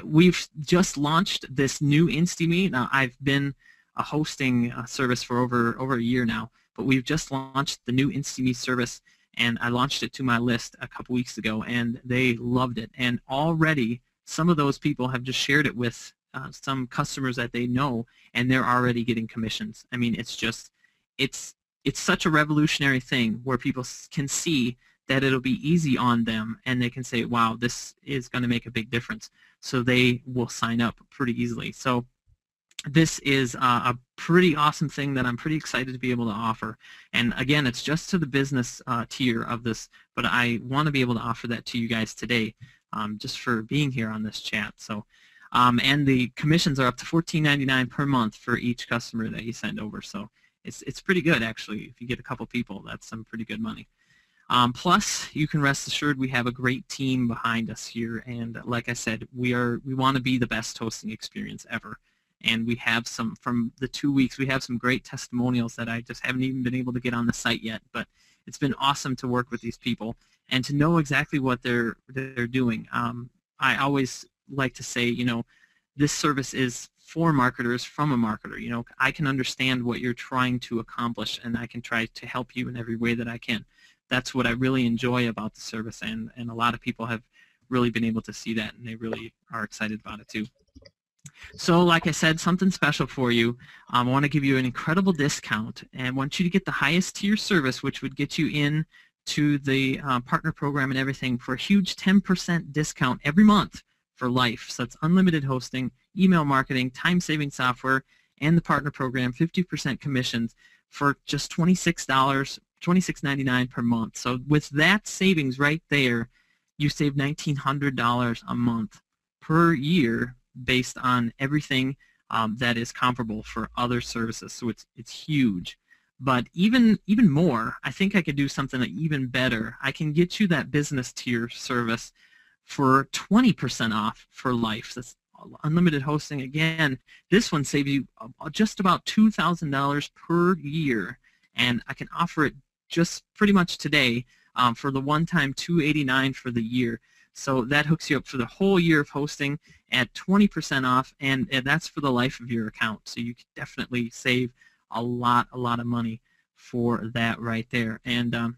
we've just launched this new InstaMe. Now I've been a hosting service for over a year now, but we've just launched the new InstaMe service, and I launched it to my list a couple weeks ago, and they loved it. And already some of those people have just shared it with some customers that they know, and they're already getting commissions. I mean, it's it's such a revolutionary thing where people can see that it'll be easy on them and they can say, wow, this is going to make a big difference. So they will sign up pretty easily. So this is a pretty awesome thing that I'm pretty excited to be able to offer. And again, it's just to the business tier of this, but I want to be able to offer that to you guys today, just for being here on this chat. So, and the commissions are up to $14.99 per month for each customer that you send over. So it's pretty good, actually. If you get a couple people, that's some pretty good money. Plus, you can rest assured we have a great team behind us here, and like I said, we want to be the best hosting experience ever. And we have some, from the 2 weeks, we have some great testimonials that I just haven't even been able to get on the site yet, but it's been awesome to work with these people and to know exactly what they're doing. I always like to say, this service is for marketers from a marketer. I can understand what you're trying to accomplish, and I can try to help you in every way that I can. That's what I really enjoy about the service, and a lot of people have really been able to see that, and they really are excited about it too. So like I said, something special for you. I want to give you an incredible discount, and want you to get the highest tier service, which would get you in to the partner program and everything, for a huge 10% discount every month for life. So it's unlimited hosting, email marketing, time-saving software, and the partner program, 50% commissions for just $26.99 per month. So with that savings right there, you save $1,900 a month per year based on everything that is comparable for other services. So it's huge. But even more, I think I could do something even better. I can get you that business tier service for 20% off for life. That's unlimited hosting. Again, this one saves you just about $2,000 per year, and I can offer it just pretty much today for the one-time $289 for the year. So that hooks you up for the whole year of hosting at 20% off, and that's for the life of your account. So you can definitely save a lot of money for that right there. And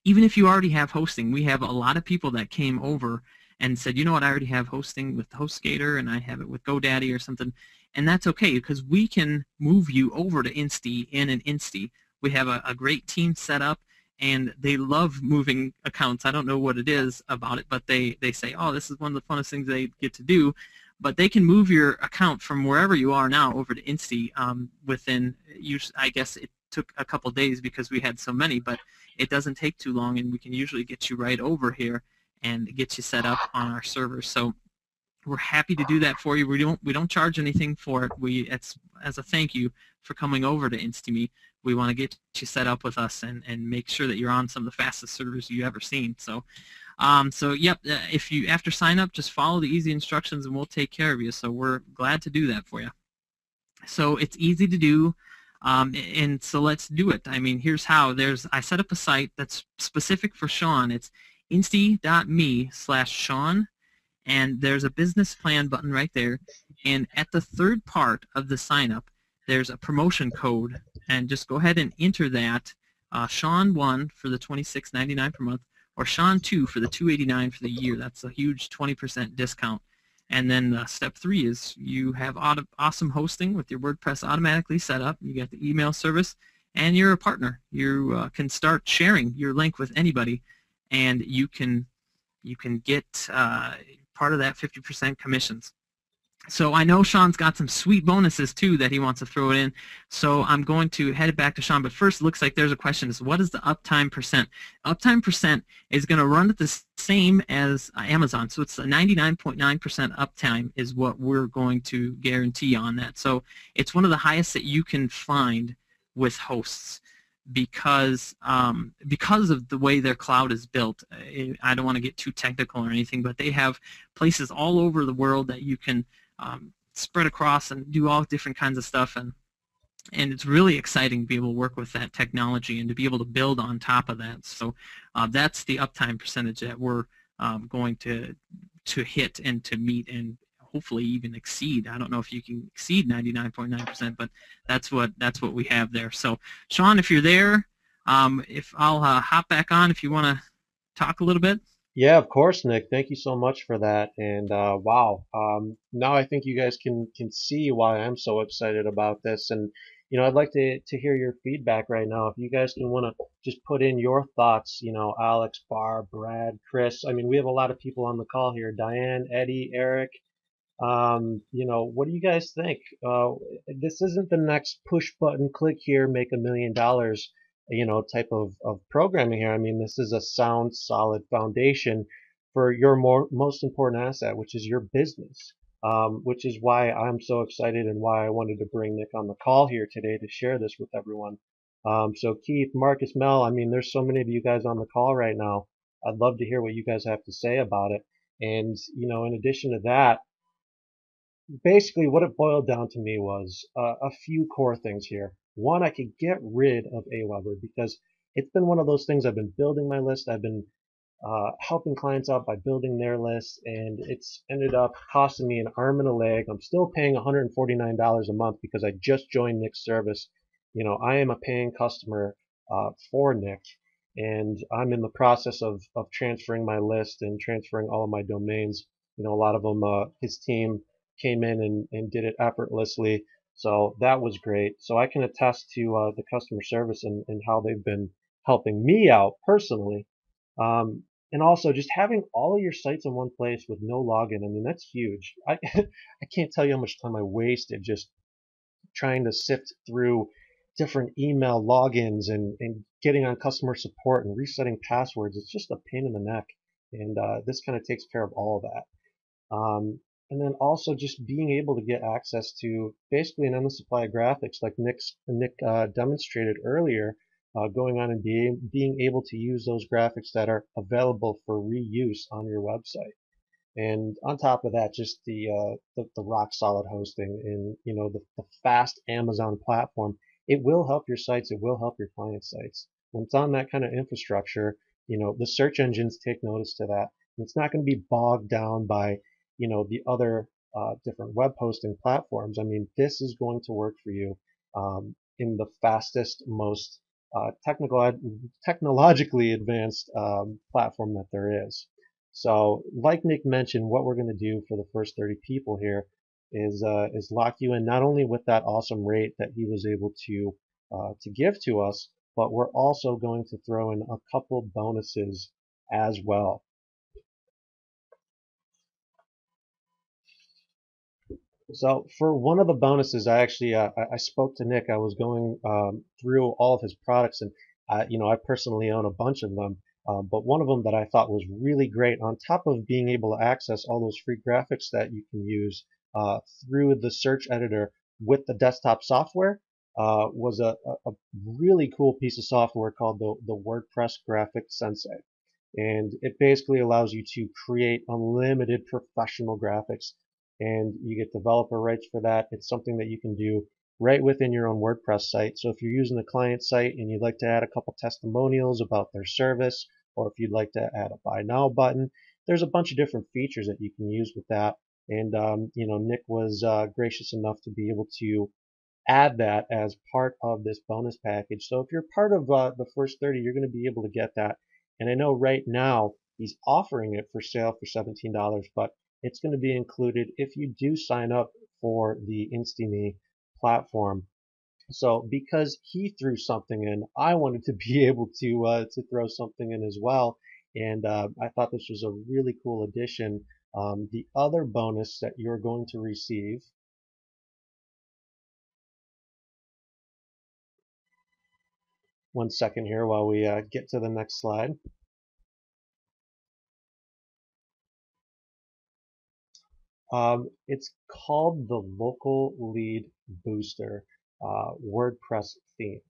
even if you already have hosting, we have a lot of people that came over and said, you know what, I already have hosting with HostGator, and I have it with GoDaddy or something, and that's okay, because we can move you over to Insti in an Insti. We have a great team set up, and they love moving accounts. I don't know what it is about it, but they say, oh, this is one of the funnest things they get to do. But they can move your account from wherever you are now over to Insti within, I guess it took a couple days because we had so many, but it doesn't take too long, and we can usually get you right over here and get you set up on our server. So we're happy to do that for you. We don't charge anything for it. It's as a thank you for coming over to InstaMe. We want to get you set up with us and make sure that you're on some of the fastest servers you've ever seen. So, yep, if you after sign up, just follow the easy instructions and we'll take care of you. So we're glad to do that for you. So it's easy to do, and so let's do it. I mean, here's how. I set up a site that's specific for Sean. It's insti.me/Sean, and there's a business plan button right there. And at the third part of the sign up, there's a promotion code, and just go ahead and enter that, Sean1 for the $26.99 per month, or Sean2 for the $289 for the year. That's a huge 20% discount. And then step 3 is you have awesome hosting with your WordPress automatically set up. You got the email service, and you're a partner. You can start sharing your link with anybody, and you can get part of that 50% commissions. So I know Sean's got some sweet bonuses too that he wants to throw it in. So I'm going to head it back to Sean. But first, it looks like there's a question: is what is the uptime percent? Uptime percent is going to run at the same as Amazon. So it's a 99.9% uptime is what we're going to guarantee on that. So it's one of the highest that you can find with hosts, because of the way their cloud is built. I don't want to get too technical or anything, but they have places all over the world that you can spread across and do all different kinds of stuff, and it's really exciting to be able to work with that technology and to be able to build on top of that. So that's the uptime percentage that we're going to hit and to meet and hopefully even exceed. I don't know if you can exceed 99.9%, but that's what we have there. So Sean, if you're there, if I'll hop back on if you want to talk a little bit. Yeah, of course, Nick. Thank you so much for that. And wow, now I think you guys can see why I'm so excited about this. And I'd like to hear your feedback right now. If you guys can want to just put in your thoughts, Alex, Barb, Brad, Chris. I mean, we have a lot of people on the call here. Diane, Eddie, Eric. What do you guys think? This isn't the next push button, click here, make $1 million, type of programming here. I mean, this is a sound, solid foundation for your most important asset, which is your business. Which is why I'm so excited and why I wanted to bring Nick on the call here today to share this with everyone. So Keith, Marcus, Mel, I mean, there's so many of you guys on the call right now. I'd love to hear what you guys have to say about it. And, in addition to that, basically what it boiled down to me was a few core things here. One, I could get rid of Aweber because it's been one of those things. I've been building my list. I've been helping clients out by building their lists, and it's ended up costing me an arm and a leg. I'm still paying $149 a month because I just joined Nick's service. I am a paying customer for Nick, and I'm in the process of transferring my list and transferring all of my domains. A lot of them, his team came in and did it effortlessly. So that was great. So I can attest to the customer service and how they've been helping me out personally. And also just having all of your sites in one place with no login. I mean, that's huge. I can't tell you how much time I wasted just trying to sift through different email logins and getting on customer support and resetting passwords. It's just a pain in the neck. And this kind of takes care of all of that. And then also just being able to get access to basically an endless supply of graphics like Nick demonstrated earlier, going on and being able to use those graphics that are available for reuse on your website. And on top of that, just the rock solid hosting and the fast Amazon platform. It will help your sites. It will help your client sites. When it's on that kind of infrastructure, the search engines take notice to that. And it's not going to be bogged down by the other different web hosting platforms. I mean, this is going to work for you in the fastest, most technologically advanced platform that there is. So, like Nick mentioned, what we're going to do for the first 30 people here is lock you in not only with that awesome rate that he was able to give to us, but we're also going to throw in a couple bonuses as well. So for one of the bonuses, I actually I spoke to Nick. I was going through all of his products, and I personally own a bunch of them. But one of them that I thought was really great, on top of being able to access all those free graphics that you can use through the search editor with the desktop software, was a really cool piece of software called the WordPress Graphic Sensei. And it basically allows you to create unlimited professional graphics, and you get developer rights for that. It's something that you can do right within your own WordPress site. So if you're using a client site and you'd like to add a couple testimonials about their service, or if you'd like to add a buy now button, there's a bunch of different features that you can use with that. And Nick was gracious enough to be able to add that as part of this bonus package. So if you're part of the first 30, you're going to be able to get that. And I know right now he's offering it for sale for $17, but it's going to be included if you do sign up for the InstaMe platform. So because he threw something in, I wanted to be able to throw something in as well. And I thought this was a really cool addition. The other bonus that you're going to receive, one second here while we get to the next slide. It's called the Local Lead Booster WordPress theme.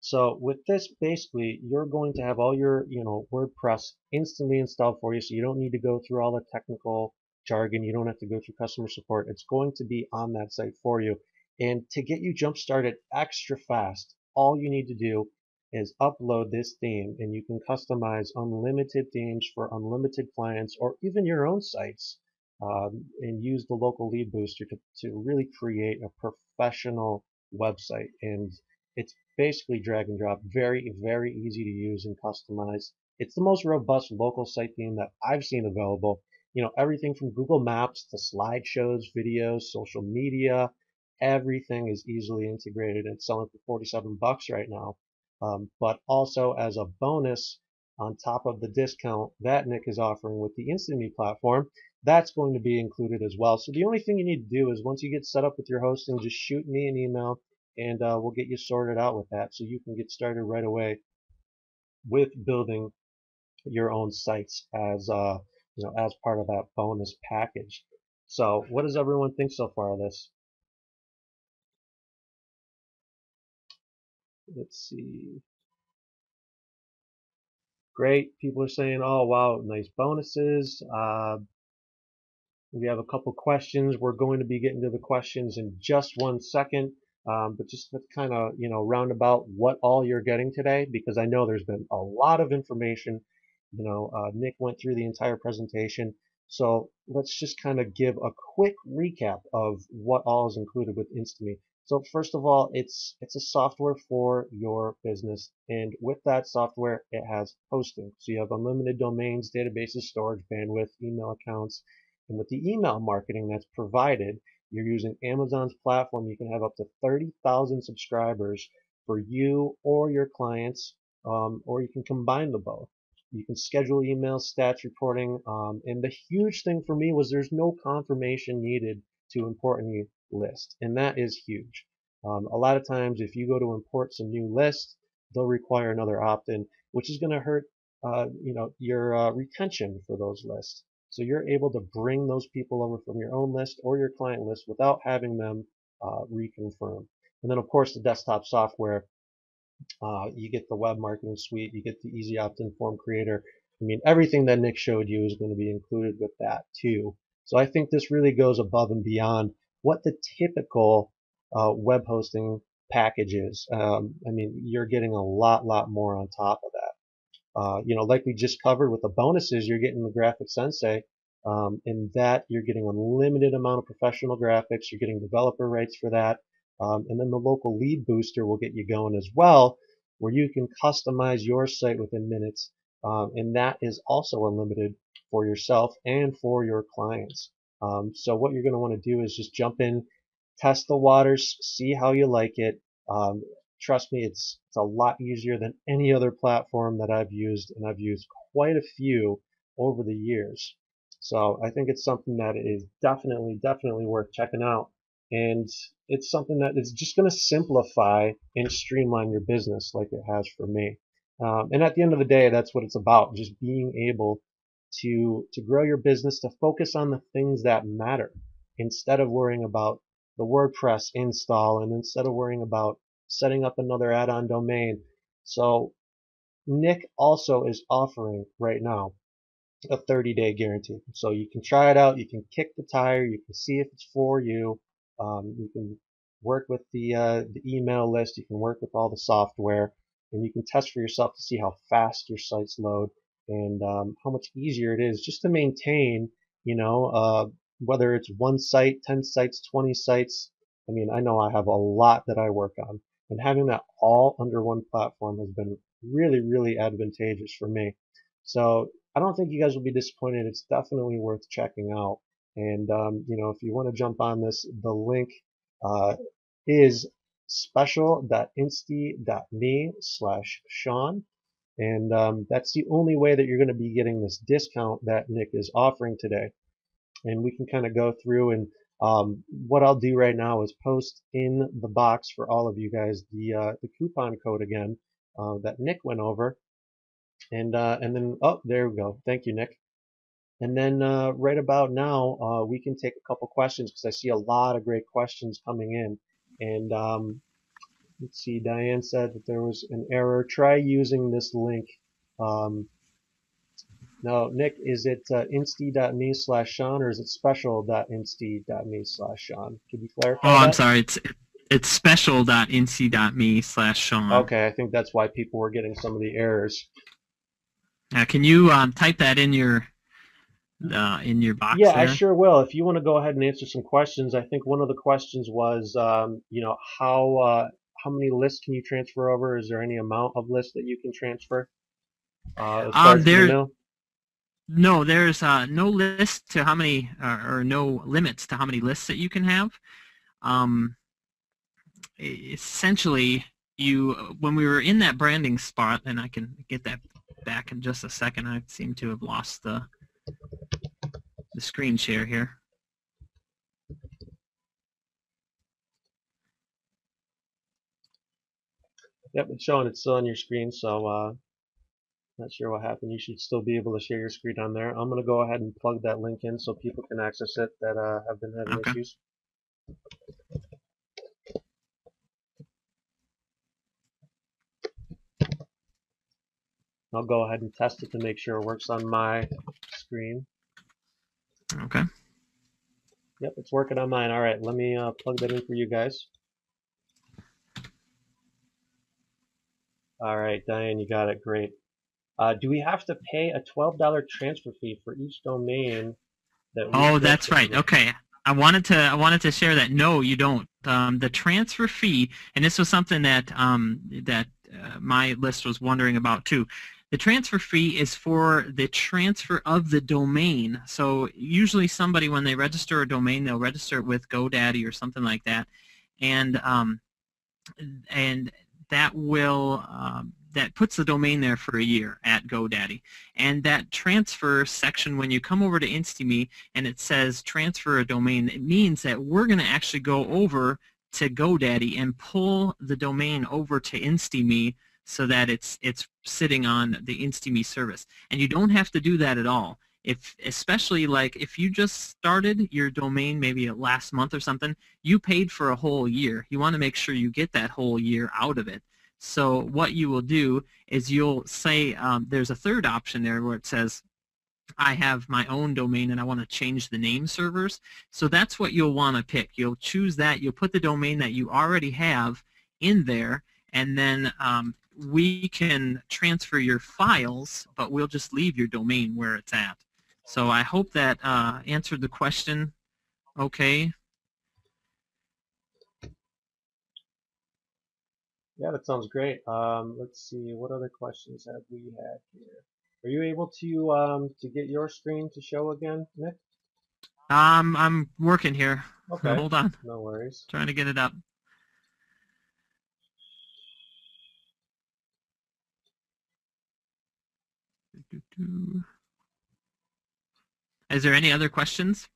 So with this, basically, you're going to have all your, WordPress instantly installed for you, so you don't need to go through all the technical jargon. You don't have to go through customer support. It's going to be on that site for you. And to get you jump started extra fast, all you need to do is upload this theme, and you can customize unlimited themes for unlimited clients or even your own sites, and use the local lead booster to really create a professional website. And it's basically drag and drop, very, very easy to use and customize. It's the most robust local site theme that I've seen available. Everything from Google Maps to slideshows, videos, social media, everything is easily integrated. It's selling for 47 bucks right now. But also as a bonus on top of the discount that Nick is offering with the InstaMe platform, that's going to be included as well. So the only thing you need to do is once you get set up with your hosting, just shoot me an email and we'll get you sorted out with that so you can get started right away with building your own sites as as part of that bonus package. So what does everyone think so far of this? Let's see. Great. People are saying, "Oh wow, nice bonuses." We have a couple questions. We're going to be getting to the questions in just 1 second. But just to kind of, round about what all you're getting today, because I know there's been a lot of information. Nick went through the entire presentation. So let's just kind of give a quick recap of what all is included with InstaMe. So first of all, it's a software for your business, and with that software, it has hosting. So you have unlimited domains, databases, storage, bandwidth, email accounts, and with the email marketing that's provided, you're using Amazon's platform. You can have up to 30,000 subscribers for you or your clients, or you can combine the both. You can schedule emails, stats reporting, and the huge thing for me was there's no confirmation needed to import any list, and that is huge. A lot of times, if you go to import some new list, they'll require another opt-in, which is going to hurt, your retention for those lists. So you're able to bring those people over from your own list or your client list without having them reconfirm. And then, of course, the desktop software, you get the web marketing suite, you get the easy opt-in form creator. I mean, everything that Nick showed you is going to be included with that too. So I think this really goes above and beyond what the typical web hosting package is. I mean, you're getting a lot more on top of that. Like we just covered with the bonuses, you're getting the graphic sensei. In that, you're getting a limited amount of professional graphics. You're getting developer rights for that. And then the local lead booster will get you going as well, where you can customize your site within minutes. And that is also unlimited for yourself and for your clients. So what you're going to want to do is just jump in, test the waters, see how you like it. Um, Trust me, it's a lot easier than any other platform that I've used, and I've used quite a few over the years. So I think it's something that is definitely worth checking out. And it's something that is just going to simplify and streamline your business like it has for me. And at the end of the day, that's what it's about, just being able to grow your business, to focus on the things that matter instead of worrying about the WordPress install and instead of worrying about setting up another add-on domain. So Nick also is offering right now a 30-day guarantee. So you can try it out, you can kick the tire, you can see if it's for you. You can work with the email list, you can work with all the software, and you can test for yourself to see how fast your sites load and how much easier it is just to maintain, whether it's one site, 10 sites, 20 sites. I mean, I know I have a lot that I work on, and having that all under one platform has been really advantageous for me. So I don't think you guys will be disappointed. It's definitely worth checking out. And if you want to jump on this, the link uh, is special.insty.me/Sean. And that's the only way that you're going to be getting this discount that Nick is offering today. And we can kind of go through and what I'll do right now is post in the box for all of you guys the coupon code again that Nick went over. And then, oh, there we go. Thank you, Nick. And then right about now, we can take a couple questions because I see a lot of great questions coming in. And let's see, Diane said that there was an error. Try using this link. Um, Now, Nick, is it insty.me/Sean or is it special.insty.me/Sean? Could you Oh, clarify I'm that? sorry. It's special.nc.me/Sean. Okay, I think that's why people were getting some of the errors. Can you type that in your box Yeah, I there? sure will. If you want to go ahead and answer some questions, I think one of the questions was, how many lists can you transfer over? Is there any amount of lists that you can transfer as far as There email? no, there's no list to how many or no limits to how many lists that you can have. Um, essentially, when we were in that branding spot, and I can get that back in just a second. I seem to have lost the screen share here. Yep, it's showing. It's still on your screen, so not sure what happened. You should still be able to share your screen on there. I'm going to go ahead and plug that link in so people can access it that have been having Okay. issues. I'll go ahead and test it to make sure it works on my screen. Okay. Yep, it's working on mine. All right, let me plug that in for you guys. All right, Diane, you got it. Great. Do we have to pay a $12 transfer fee for each domain that we Oh, click that's right. on? Okay. I wanted to share that. No, you don't. The transfer fee, and this was something that my list was wondering about too. The transfer fee is for the transfer of the domain. So usually somebody, when they register a domain, they'll register it with GoDaddy or something like that, and and that puts the domain there for a year at GoDaddy. And that transfer section, when you come over to InstaMe and it says transfer a domain, it means that we're going to actually go over to GoDaddy and pull the domain over to InstaMe so that it's sitting on the InstaMe service. And you don't have to do that at all. Especially like if you just started your domain maybe last month or something, you paid for a whole year. You want to make sure you get that whole year out of it. So what you will do is you'll say there's a third option there where it says I have my own domain and I want to change the name servers. So that's what you'll want to pick. You'll choose that. You'll put the domain that you already have in there, and then we can transfer your files, but we'll just leave your domain where it's at. So I hope that answered the question okay. Yeah, that sounds great. Let's see, what other questions have we had here? Are you able to get your screen to show again, Nick? I'm working here. Okay, Hold on. no worries. Trying to get it up. Is there any other questions?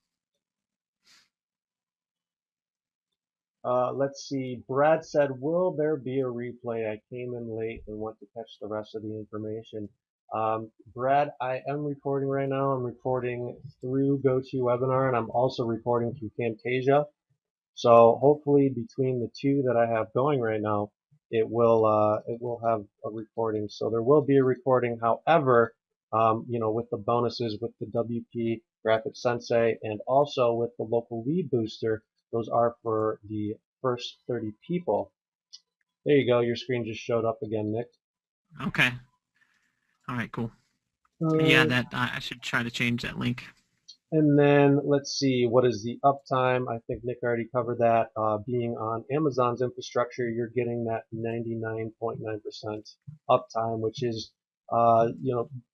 Let's see. Brad said, will there be a replay? I came in late and want to catch the rest of the information. Brad, I am recording right now. I'm recording through GoToWebinar, and I'm also recording through Camtasia. So hopefully between the two that I have going right now, it will have a recording. So there will be a recording. However, with the bonuses with the WP Graphic Sensei and also with the local lead booster, those are for the first 30 people. There you go. Your screen just showed up again, Nick. Okay. All right, cool. Yeah, that I should try to change that link. And then let's see, what is the uptime? I think Nick already covered that. Being on Amazon's infrastructure, you're getting that 99.9% uptime, which is,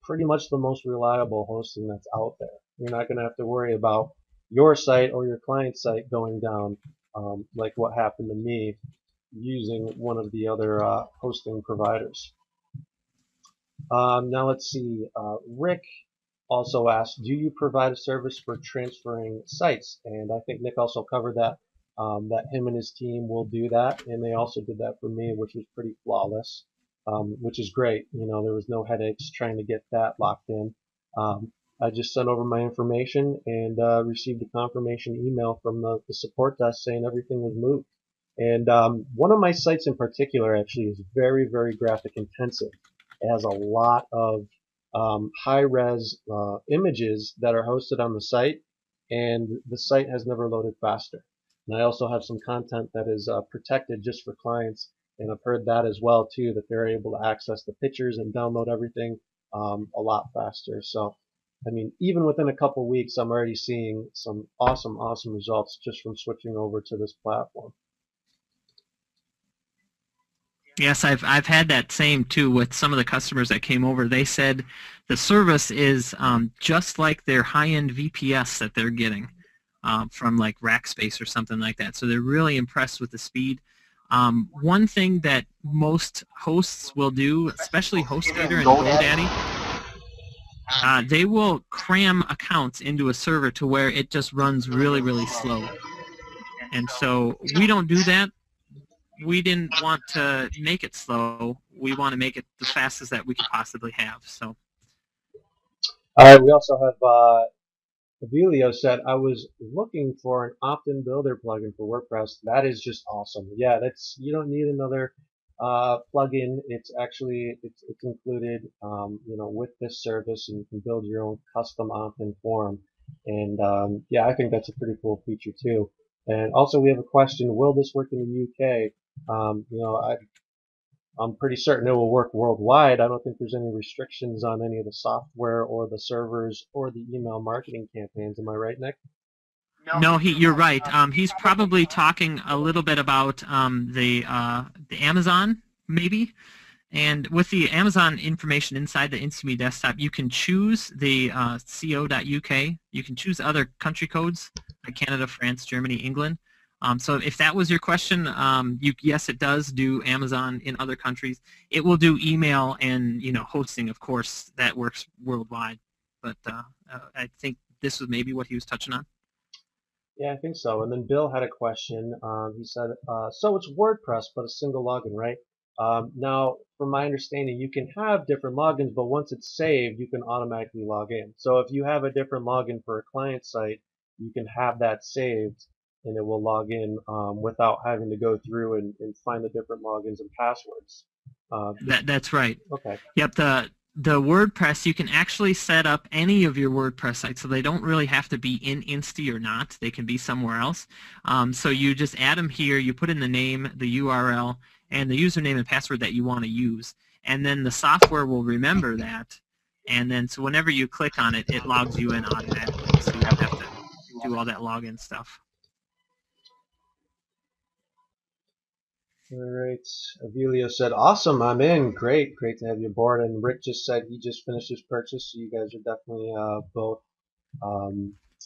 pretty much the most reliable hosting that's out there. You're not going to have to worry about your site or your client site going down, like what happened to me using one of the other hosting providers. Now let's see, Rick also asked, do you provide a service for transferring sites? And I think Nick also covered that, that him and his team will do that. And they also did that for me, which was pretty flawless, which is great. There was no headaches trying to get that locked in. I just sent over my information and received a confirmation email from the support desk saying everything was moved. And one of my sites in particular actually is very, very graphic intensive. It has a lot of high-res images that are hosted on the site, and the site has never loaded faster. And I also have some content that is protected just for clients, and I've heard that as well too, that they're able to access the pictures and download everything a lot faster. So, I mean, even within a couple weeks, I'm already seeing some awesome, awesome results just from switching over to this platform. Yes, I've had that same too with some of the customers that came over. They said the service is just like their high-end VPS that they're getting from like Rackspace or something like that. So they're really impressed with the speed. One thing that most hosts will do, especially HostGator and GoDaddy, they will cram accounts into a server to where it just runs really, really slow. And so we don't do that. We didn't want to make it slow. We want to make it the fastest that we could possibly have. So. All right, we also have Avelio said, I was looking for an opt-in builder plugin for WordPress. That is just awesome. Yeah, that's, you don't need another plugin. It's actually it's included, with this service, and you can build your own custom opt-in form. And yeah, I think that's a pretty cool feature too. And also, we have a question: will this work in the UK? I'm pretty certain it will work worldwide. I don't think there's any restrictions on any of the software or the servers or the email marketing campaigns. Am I right, Nick? No, you're right. He's probably talking a little bit about the Amazon, maybe. And with the Amazon information inside the InstaMe Desktop, you can choose the co.uk. You can choose other country codes, like Canada, France, Germany, England. So if that was your question, yes, it does do Amazon in other countries. It will do email and hosting, of course. That works worldwide. But I think this was maybe what he was touching on. Yeah, I think so. And then Bill had a question. He said, so it's WordPress, but a single login, right? Now, from my understanding, you can have different logins, but once it's saved, you can automatically log in. So if you have a different login for a client site, you can have that saved, and it will log in without having to go through and find the different logins and passwords. That's right. Okay. Yep. The WordPress, you can actually set up any of your WordPress sites, so they don't really have to be in Insta or not. They can be somewhere else. So you just add them here. You put in the name, the URL, and the username and password that you want to use, and then the software will remember that. And then so whenever you click on it, it logs you in automatically. So you don't have to do all that login stuff. All right. Avelio said, awesome, I'm in. Great to have you aboard. And Rick just said he just finished his purchase, so you guys are definitely both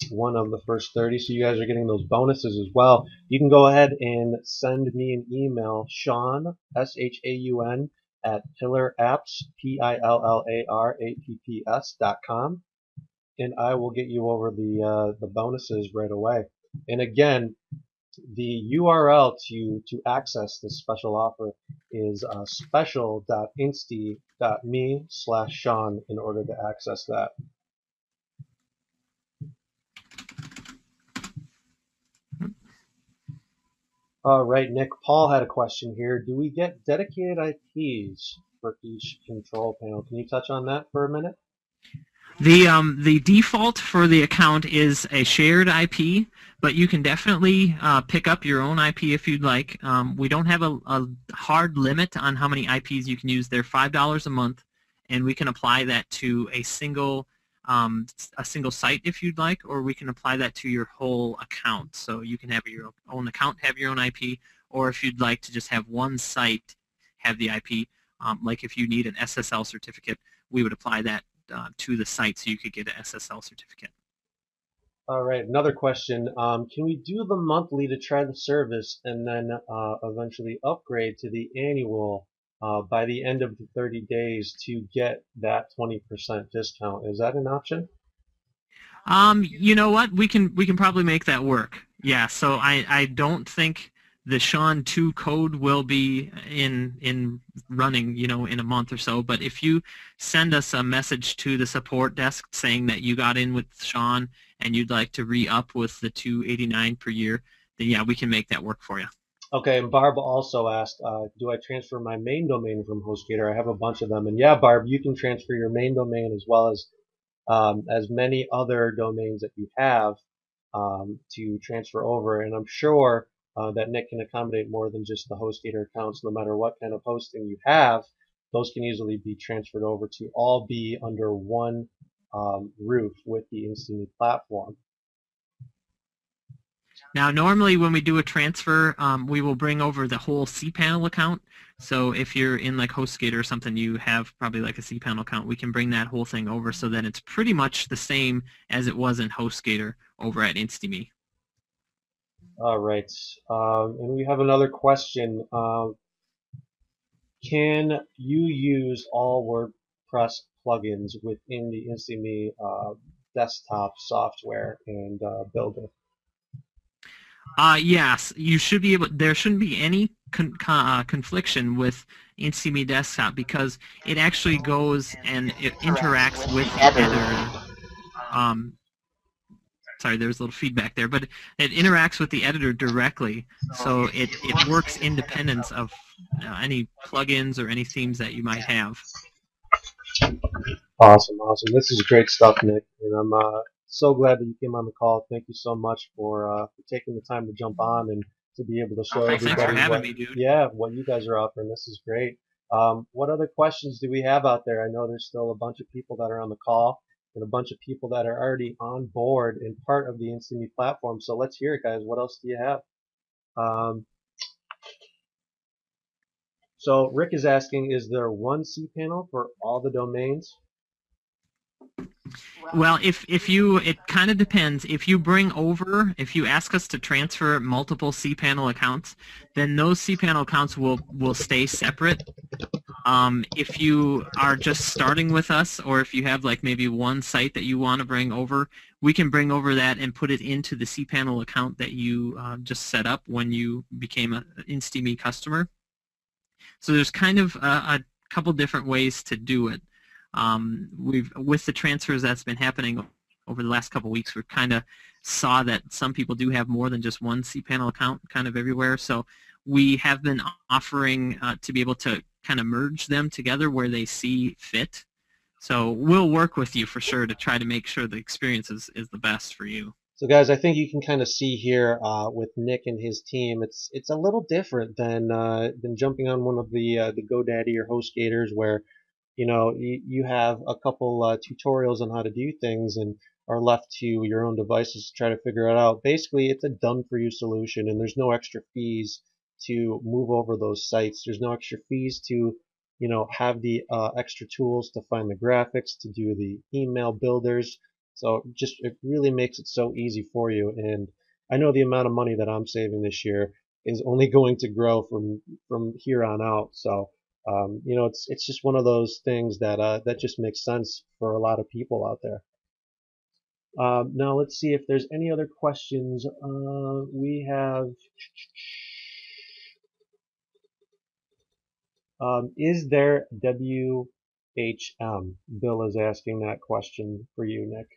one of the first 30. So you guys are getting those bonuses as well. You can go ahead and send me an email, Shaun, SHAUN, at pillarapps, PILLARAPPS.com, and I will get you over the bonuses right away. And again, the URL to access this special offer is special.insty.me/Shaun in order to access that. All right, Nick. Paul had a question here. Do we get dedicated IPs for each control panel? Can you touch on that for a minute? The default for the account is a shared IP, but you can definitely pick up your own IP if you'd like. We don't have a hard limit on how many IPs you can use. They're $5 a month, and we can apply that to a single site if you'd like, or we can apply that to your whole account. So you can have your own account, have your own IP, or if you'd like to just have one site have the IP, like if you need an SSL certificate, we would apply that to the site so you could get an SSL certificate. All right, another question. Can we do the monthly to try the service and then eventually upgrade to the annual by the end of the 30 days to get that 20% discount? Is that an option? You know what? We can probably make that work. Yeah, so I don't think the Shaun 2 code will be in running, in a month or so. But if you send us a message to the support desk saying that you got in with Shaun and you'd like to re-up with the $289 per year, then yeah, we can make that work for you. Okay, and Barb also asked, do I transfer my main domain from HostGator? I have a bunch of them, and yeah, Barb, you can transfer your main domain as well as many other domains that you have to transfer over. And I'm sure that Nick can accommodate more than just the HostGator accounts. No matter what kind of hosting you have, those can easily be transferred over to all be under one roof with the InstaMe platform. Now, normally when we do a transfer, we will bring over the whole cPanel account. So if you're in like HostGator or something, you have probably like a cPanel account. We can bring that whole thing over so that it's pretty much the same as it was in HostGator over at InstaMe. All right. And we have another question. Can you use all WordPress plugins within the InstaMe desktop software and builder? Yes, you should be able. There shouldn't be any confliction with InstaMe Desktop because it actually goes and it interacts with the editor. Um, Sorry, there was a little feedback there, but it interacts with the editor directly, so it works independent of any plugins or any themes that you might have. Awesome, awesome. This is great stuff, Nick, and I'm so glad that you came on the call. Thank you so much for taking the time to jump on and to be able to show Oh, thanks for everybody having what, me, dude. yeah, what you guys are offering. This is great. What other questions do we have out there? I know there's still a bunch of people that are on the call and a bunch of people that are already on board and part of the InstaMe platform. So let's hear it, guys. What else do you have? Um, so Rick is asking, is there one cPanel for all the domains? Well, if you, it kind of depends. If you ask us to transfer multiple cPanel accounts, then those cPanel accounts will stay separate. If you are just starting with us, or if you have like maybe one site that you want to bring over, we can bring over that and put it into the cPanel account that you just set up when you became an InstaMe customer. So there's kind of a couple different ways to do it. With the transfers that's been happening over the last couple weeks, we kind of saw that some people do have more than just one cPanel account kind of everywhere. So we have been offering to be able to kind of merge them together where they see fit. So we'll work with you for sure to try to make sure the experience is the best for you. So guys, I think you can kind of see here with Nick and his team, it's a little different than jumping on one of the GoDaddy or HostGators where you have a couple tutorials on how to do things and are left to your own devices to try to figure it out. Basically, it's a done for you solution, and there's no extra fees to move over those sites. There's no extra fees to have the extra tools to find the graphics, to do the email builders. So just it really makes it so easy for you. And I know the amount of money that I'm saving this year is only going to grow from here on out. So it's just one of those things that just makes sense for a lot of people out there. Now let's see if there's any other questions. We have, is there WHM? Bill is asking that question for you, Nick.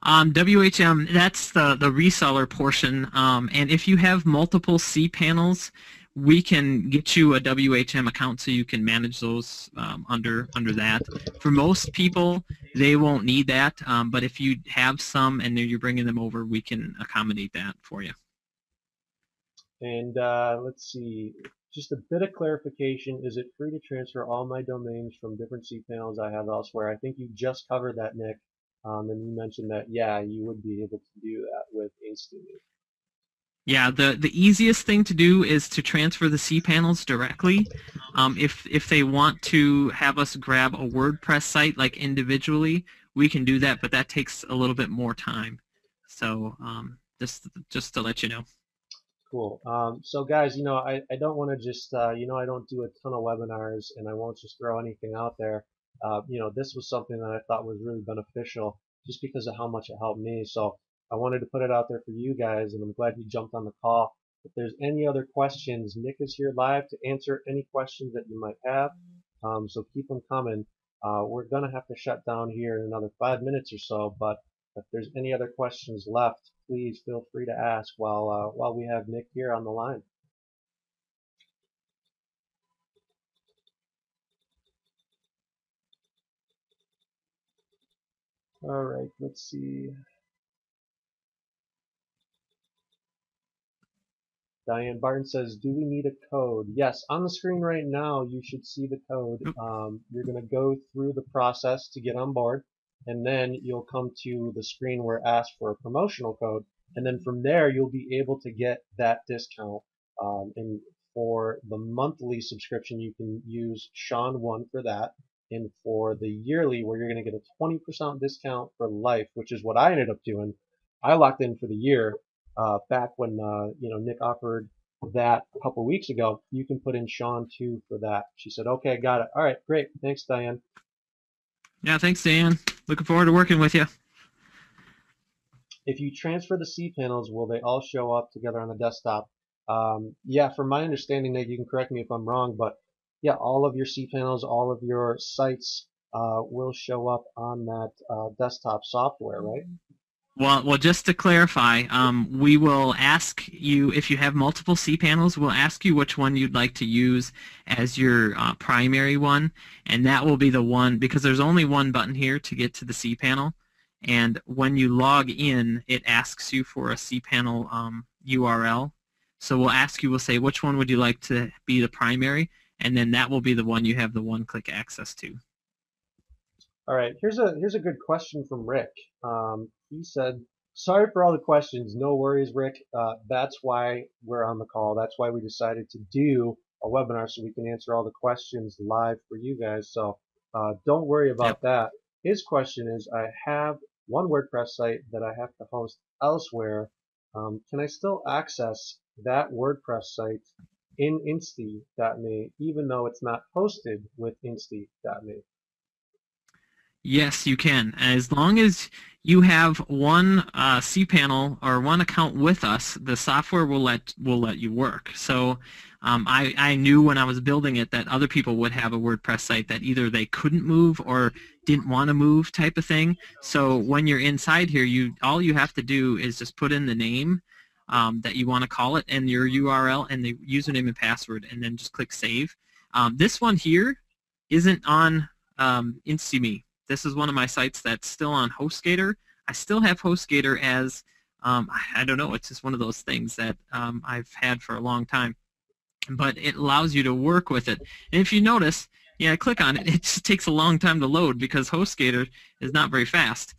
WHM, that's the reseller portion. And if you have multiple cPanels, we can get you a WHM account so you can manage those under that. For most people, they won't need that. But if you have some and you're bringing them over, we can accommodate that for you. And let's see, just a bit of clarification. Is it free to transfer all my domains from different cPanels I have elsewhere? I think you just covered that, Nick. And you mentioned that, yeah, you would be able to do that with InstaMe. Yeah, the easiest thing to do is to transfer the cPanels directly. If they want to have us grab a WordPress site like individually, we can do that, but that takes a little bit more time. So just to let you know. Cool. So guys, I don't want to just, I don't do a ton of webinars and I won't just throw anything out there. This was something that I thought was really beneficial just because of how much it helped me. So I wanted to put it out there for you guys and I'm glad you jumped on the call. If there's any other questions, Nick is here live to answer any questions that you might have. So keep them coming. We're going to have to shut down here in another 5 minutes or so, but if there's any other questions left, please feel free to ask while we have Nick here on the line. All right, let's see. Diane Barton says, do we need a code? Yes, on the screen right now, you should see the code. You're going to go through the process to get on board, and then you'll come to the screen where it asks for a promotional code, and then from there, you'll be able to get that discount. And for the monthly subscription, you can use Sean1 for that. And for the yearly, where you're going to get a 20% discount for life, which is what I ended up doing, I locked in for the year back when Nick offered that a couple weeks ago, you can put in Sean too for that. She said, okay, got it. All right, great. Thanks, Diane. Yeah, thanks, Dan. Looking forward to working with you. If you transfer the cPanels, will they all show up together on the desktop? Yeah, from my understanding, Nick, you can correct me if I'm wrong, but yeah, all of your cPanels, all of your sites will show up on that desktop software, right? Well, just to clarify, we will ask you if you have multiple cPanels. We'll ask you which one you'd like to use as your primary one, and that will be the one because there's only one button here to get to the cPanel. And when you log in, it asks you for a cPanel URL. So we'll ask you. We'll say which one would you like to be the primary, and then that will be the one you have the one-click access to. All right, here's a good question from Rick. He said, "Sorry for all the questions. No worries, Rick. That's why we're on the call. That's why we decided to do a webinar so we can answer all the questions live for you guys. So don't worry Yep. about that." His question is, "I have one WordPress site that I have to host elsewhere. Can I still access that WordPress site in Insti.me even though it's not hosted with Insti.me?" Yes, you can. As long as you have one cPanel or one account with us, the software will let you work. So I knew when I was building it that other people would have a WordPress site that either they couldn't move or didn't want to move type of thing. So when you're inside here, all you have to do is just put in the name that you want to call it and your URL and the username and password, and then just click save. This one here isn't on InstaMe. This is one of my sites that's still on HostGator. I still have HostGator as, I don't know, it's just one of those things that I've had for a long time. But it allows you to work with it. And if you notice, yeah, click on it, it just takes a long time to load because HostGator is not very fast.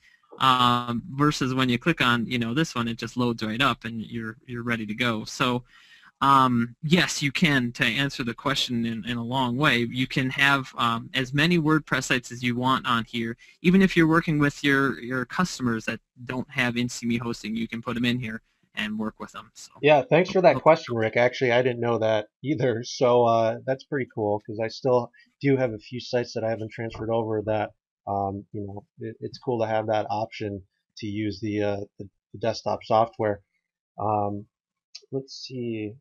Versus when you click on, this one, it just loads right up and you're ready to go. So yes, you can. To answer the question in a long way, you can have as many WordPress sites as you want on here. Even if you're working with your customers that don't have InstaMe hosting, you can put them in here and work with them. So, Yeah, thanks for that question, Rick. Actually, I didn't know that either. So that's pretty cool because I still do have a few sites that I haven't transferred over that, it's cool to have that option to use the desktop software. Um, let's see.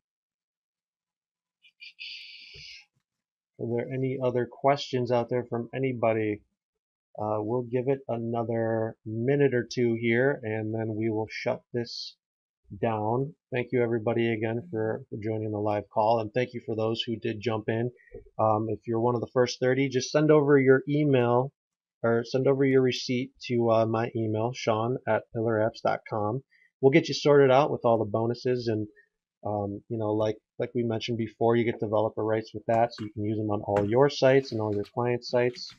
Are there any other questions out there from anybody? We'll give it another minute or two here and then we will shut this down. Thank you everybody again for joining the live call, and thank you for those who did jump in. If you're one of the first 30, just send over your email or send over your receipt to my email, sean@pillarapps.com. We'll get you sorted out with all the bonuses and like we mentioned before, you get developer rights with that, so you can use them on all your sites and all your client sites.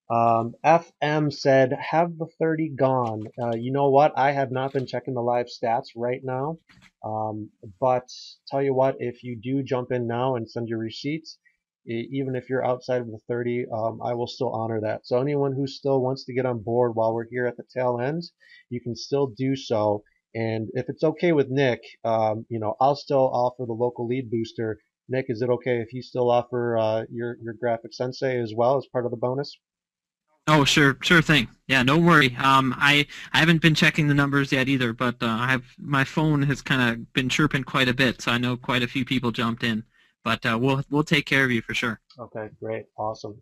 FM said, have the 30 gone. You know what? I have not been checking the live stats right now. But tell you what, if you do jump in now and send your receipts, even if you're outside of the 30, I will still honor that. So anyone who still wants to get on board while we're here at the tail end, you can still do so. And if it's okay with Nick, I'll still offer the local lead booster. Nick, is it okay if you still offer your graphic sensei as well as part of the bonus? oh, sure thing. Yeah, don't worry. I haven't been checking the numbers yet either, but my phone has kind of been chirping quite a bit, so I know quite a few people jumped in. But we'll take care of you for sure. Okay, great. Awesome.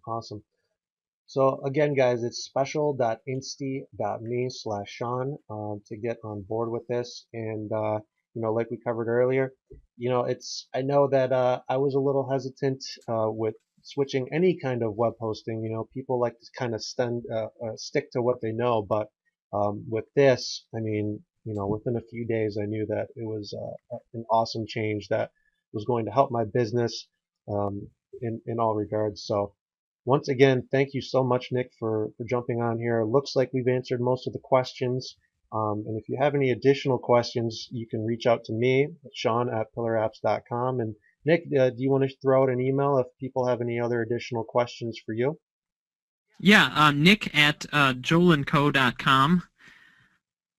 So again, guys, it's special.insti.me/Sean to get on board with this. And, like we covered earlier, I know that I was a little hesitant with switching any kind of web hosting. People like to kind of stick to what they know. But with this, I mean, within a few days, I knew that it was an awesome change that was going to help my business in all regards. So once again, thank you so much, Nick, for jumping on here. It looks like we've answered most of the questions. And if you have any additional questions, you can reach out to me, Sean@pillarapps.com. And Nick, do you want to throw out an email if people have any other additional questions for you? Yeah, Nick at joelandco.com.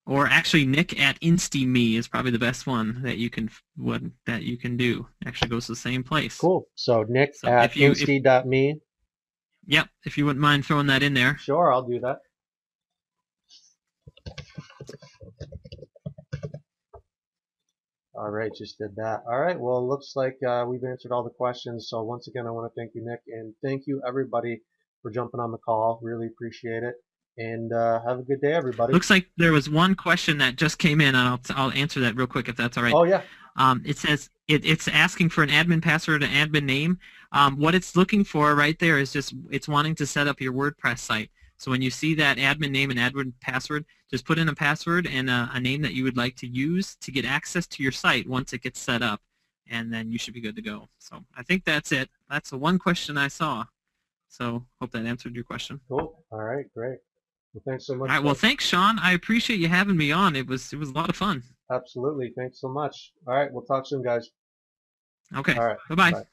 Or actually, Nick at InstaMe is probably the best one that you can do. Actually goes to the same place. Cool. So Nick So at insti.me. yep, if you wouldn't mind throwing that in there. Sure, I'll do that. All right, just did that. All right, well, it looks like we've answered all the questions. So once again, I want to thank you, Nick, and thank you everybody for jumping on the call. Really appreciate it. And have a good day, everybody. Looks like there was one question that just came in, and I'll answer that real quick if that's all right. Oh yeah. It says it's asking for an admin password and admin name. What it's looking for right there is just it's wanting to set up your WordPress site. So when you see that admin name and admin password, just put in a password and a name that you would like to use to get access to your site once it gets set up, and then you should be good to go. So I think that's it. That's the one question I saw. So hope that answered your question. Cool. All right, great. Well, thanks so All much. right. Well, thanks, Sean. I appreciate you having me on. It was a lot of fun. Absolutely. Thanks so much. All right, we'll talk soon, guys. Okay. All right. Bye-bye. Bye.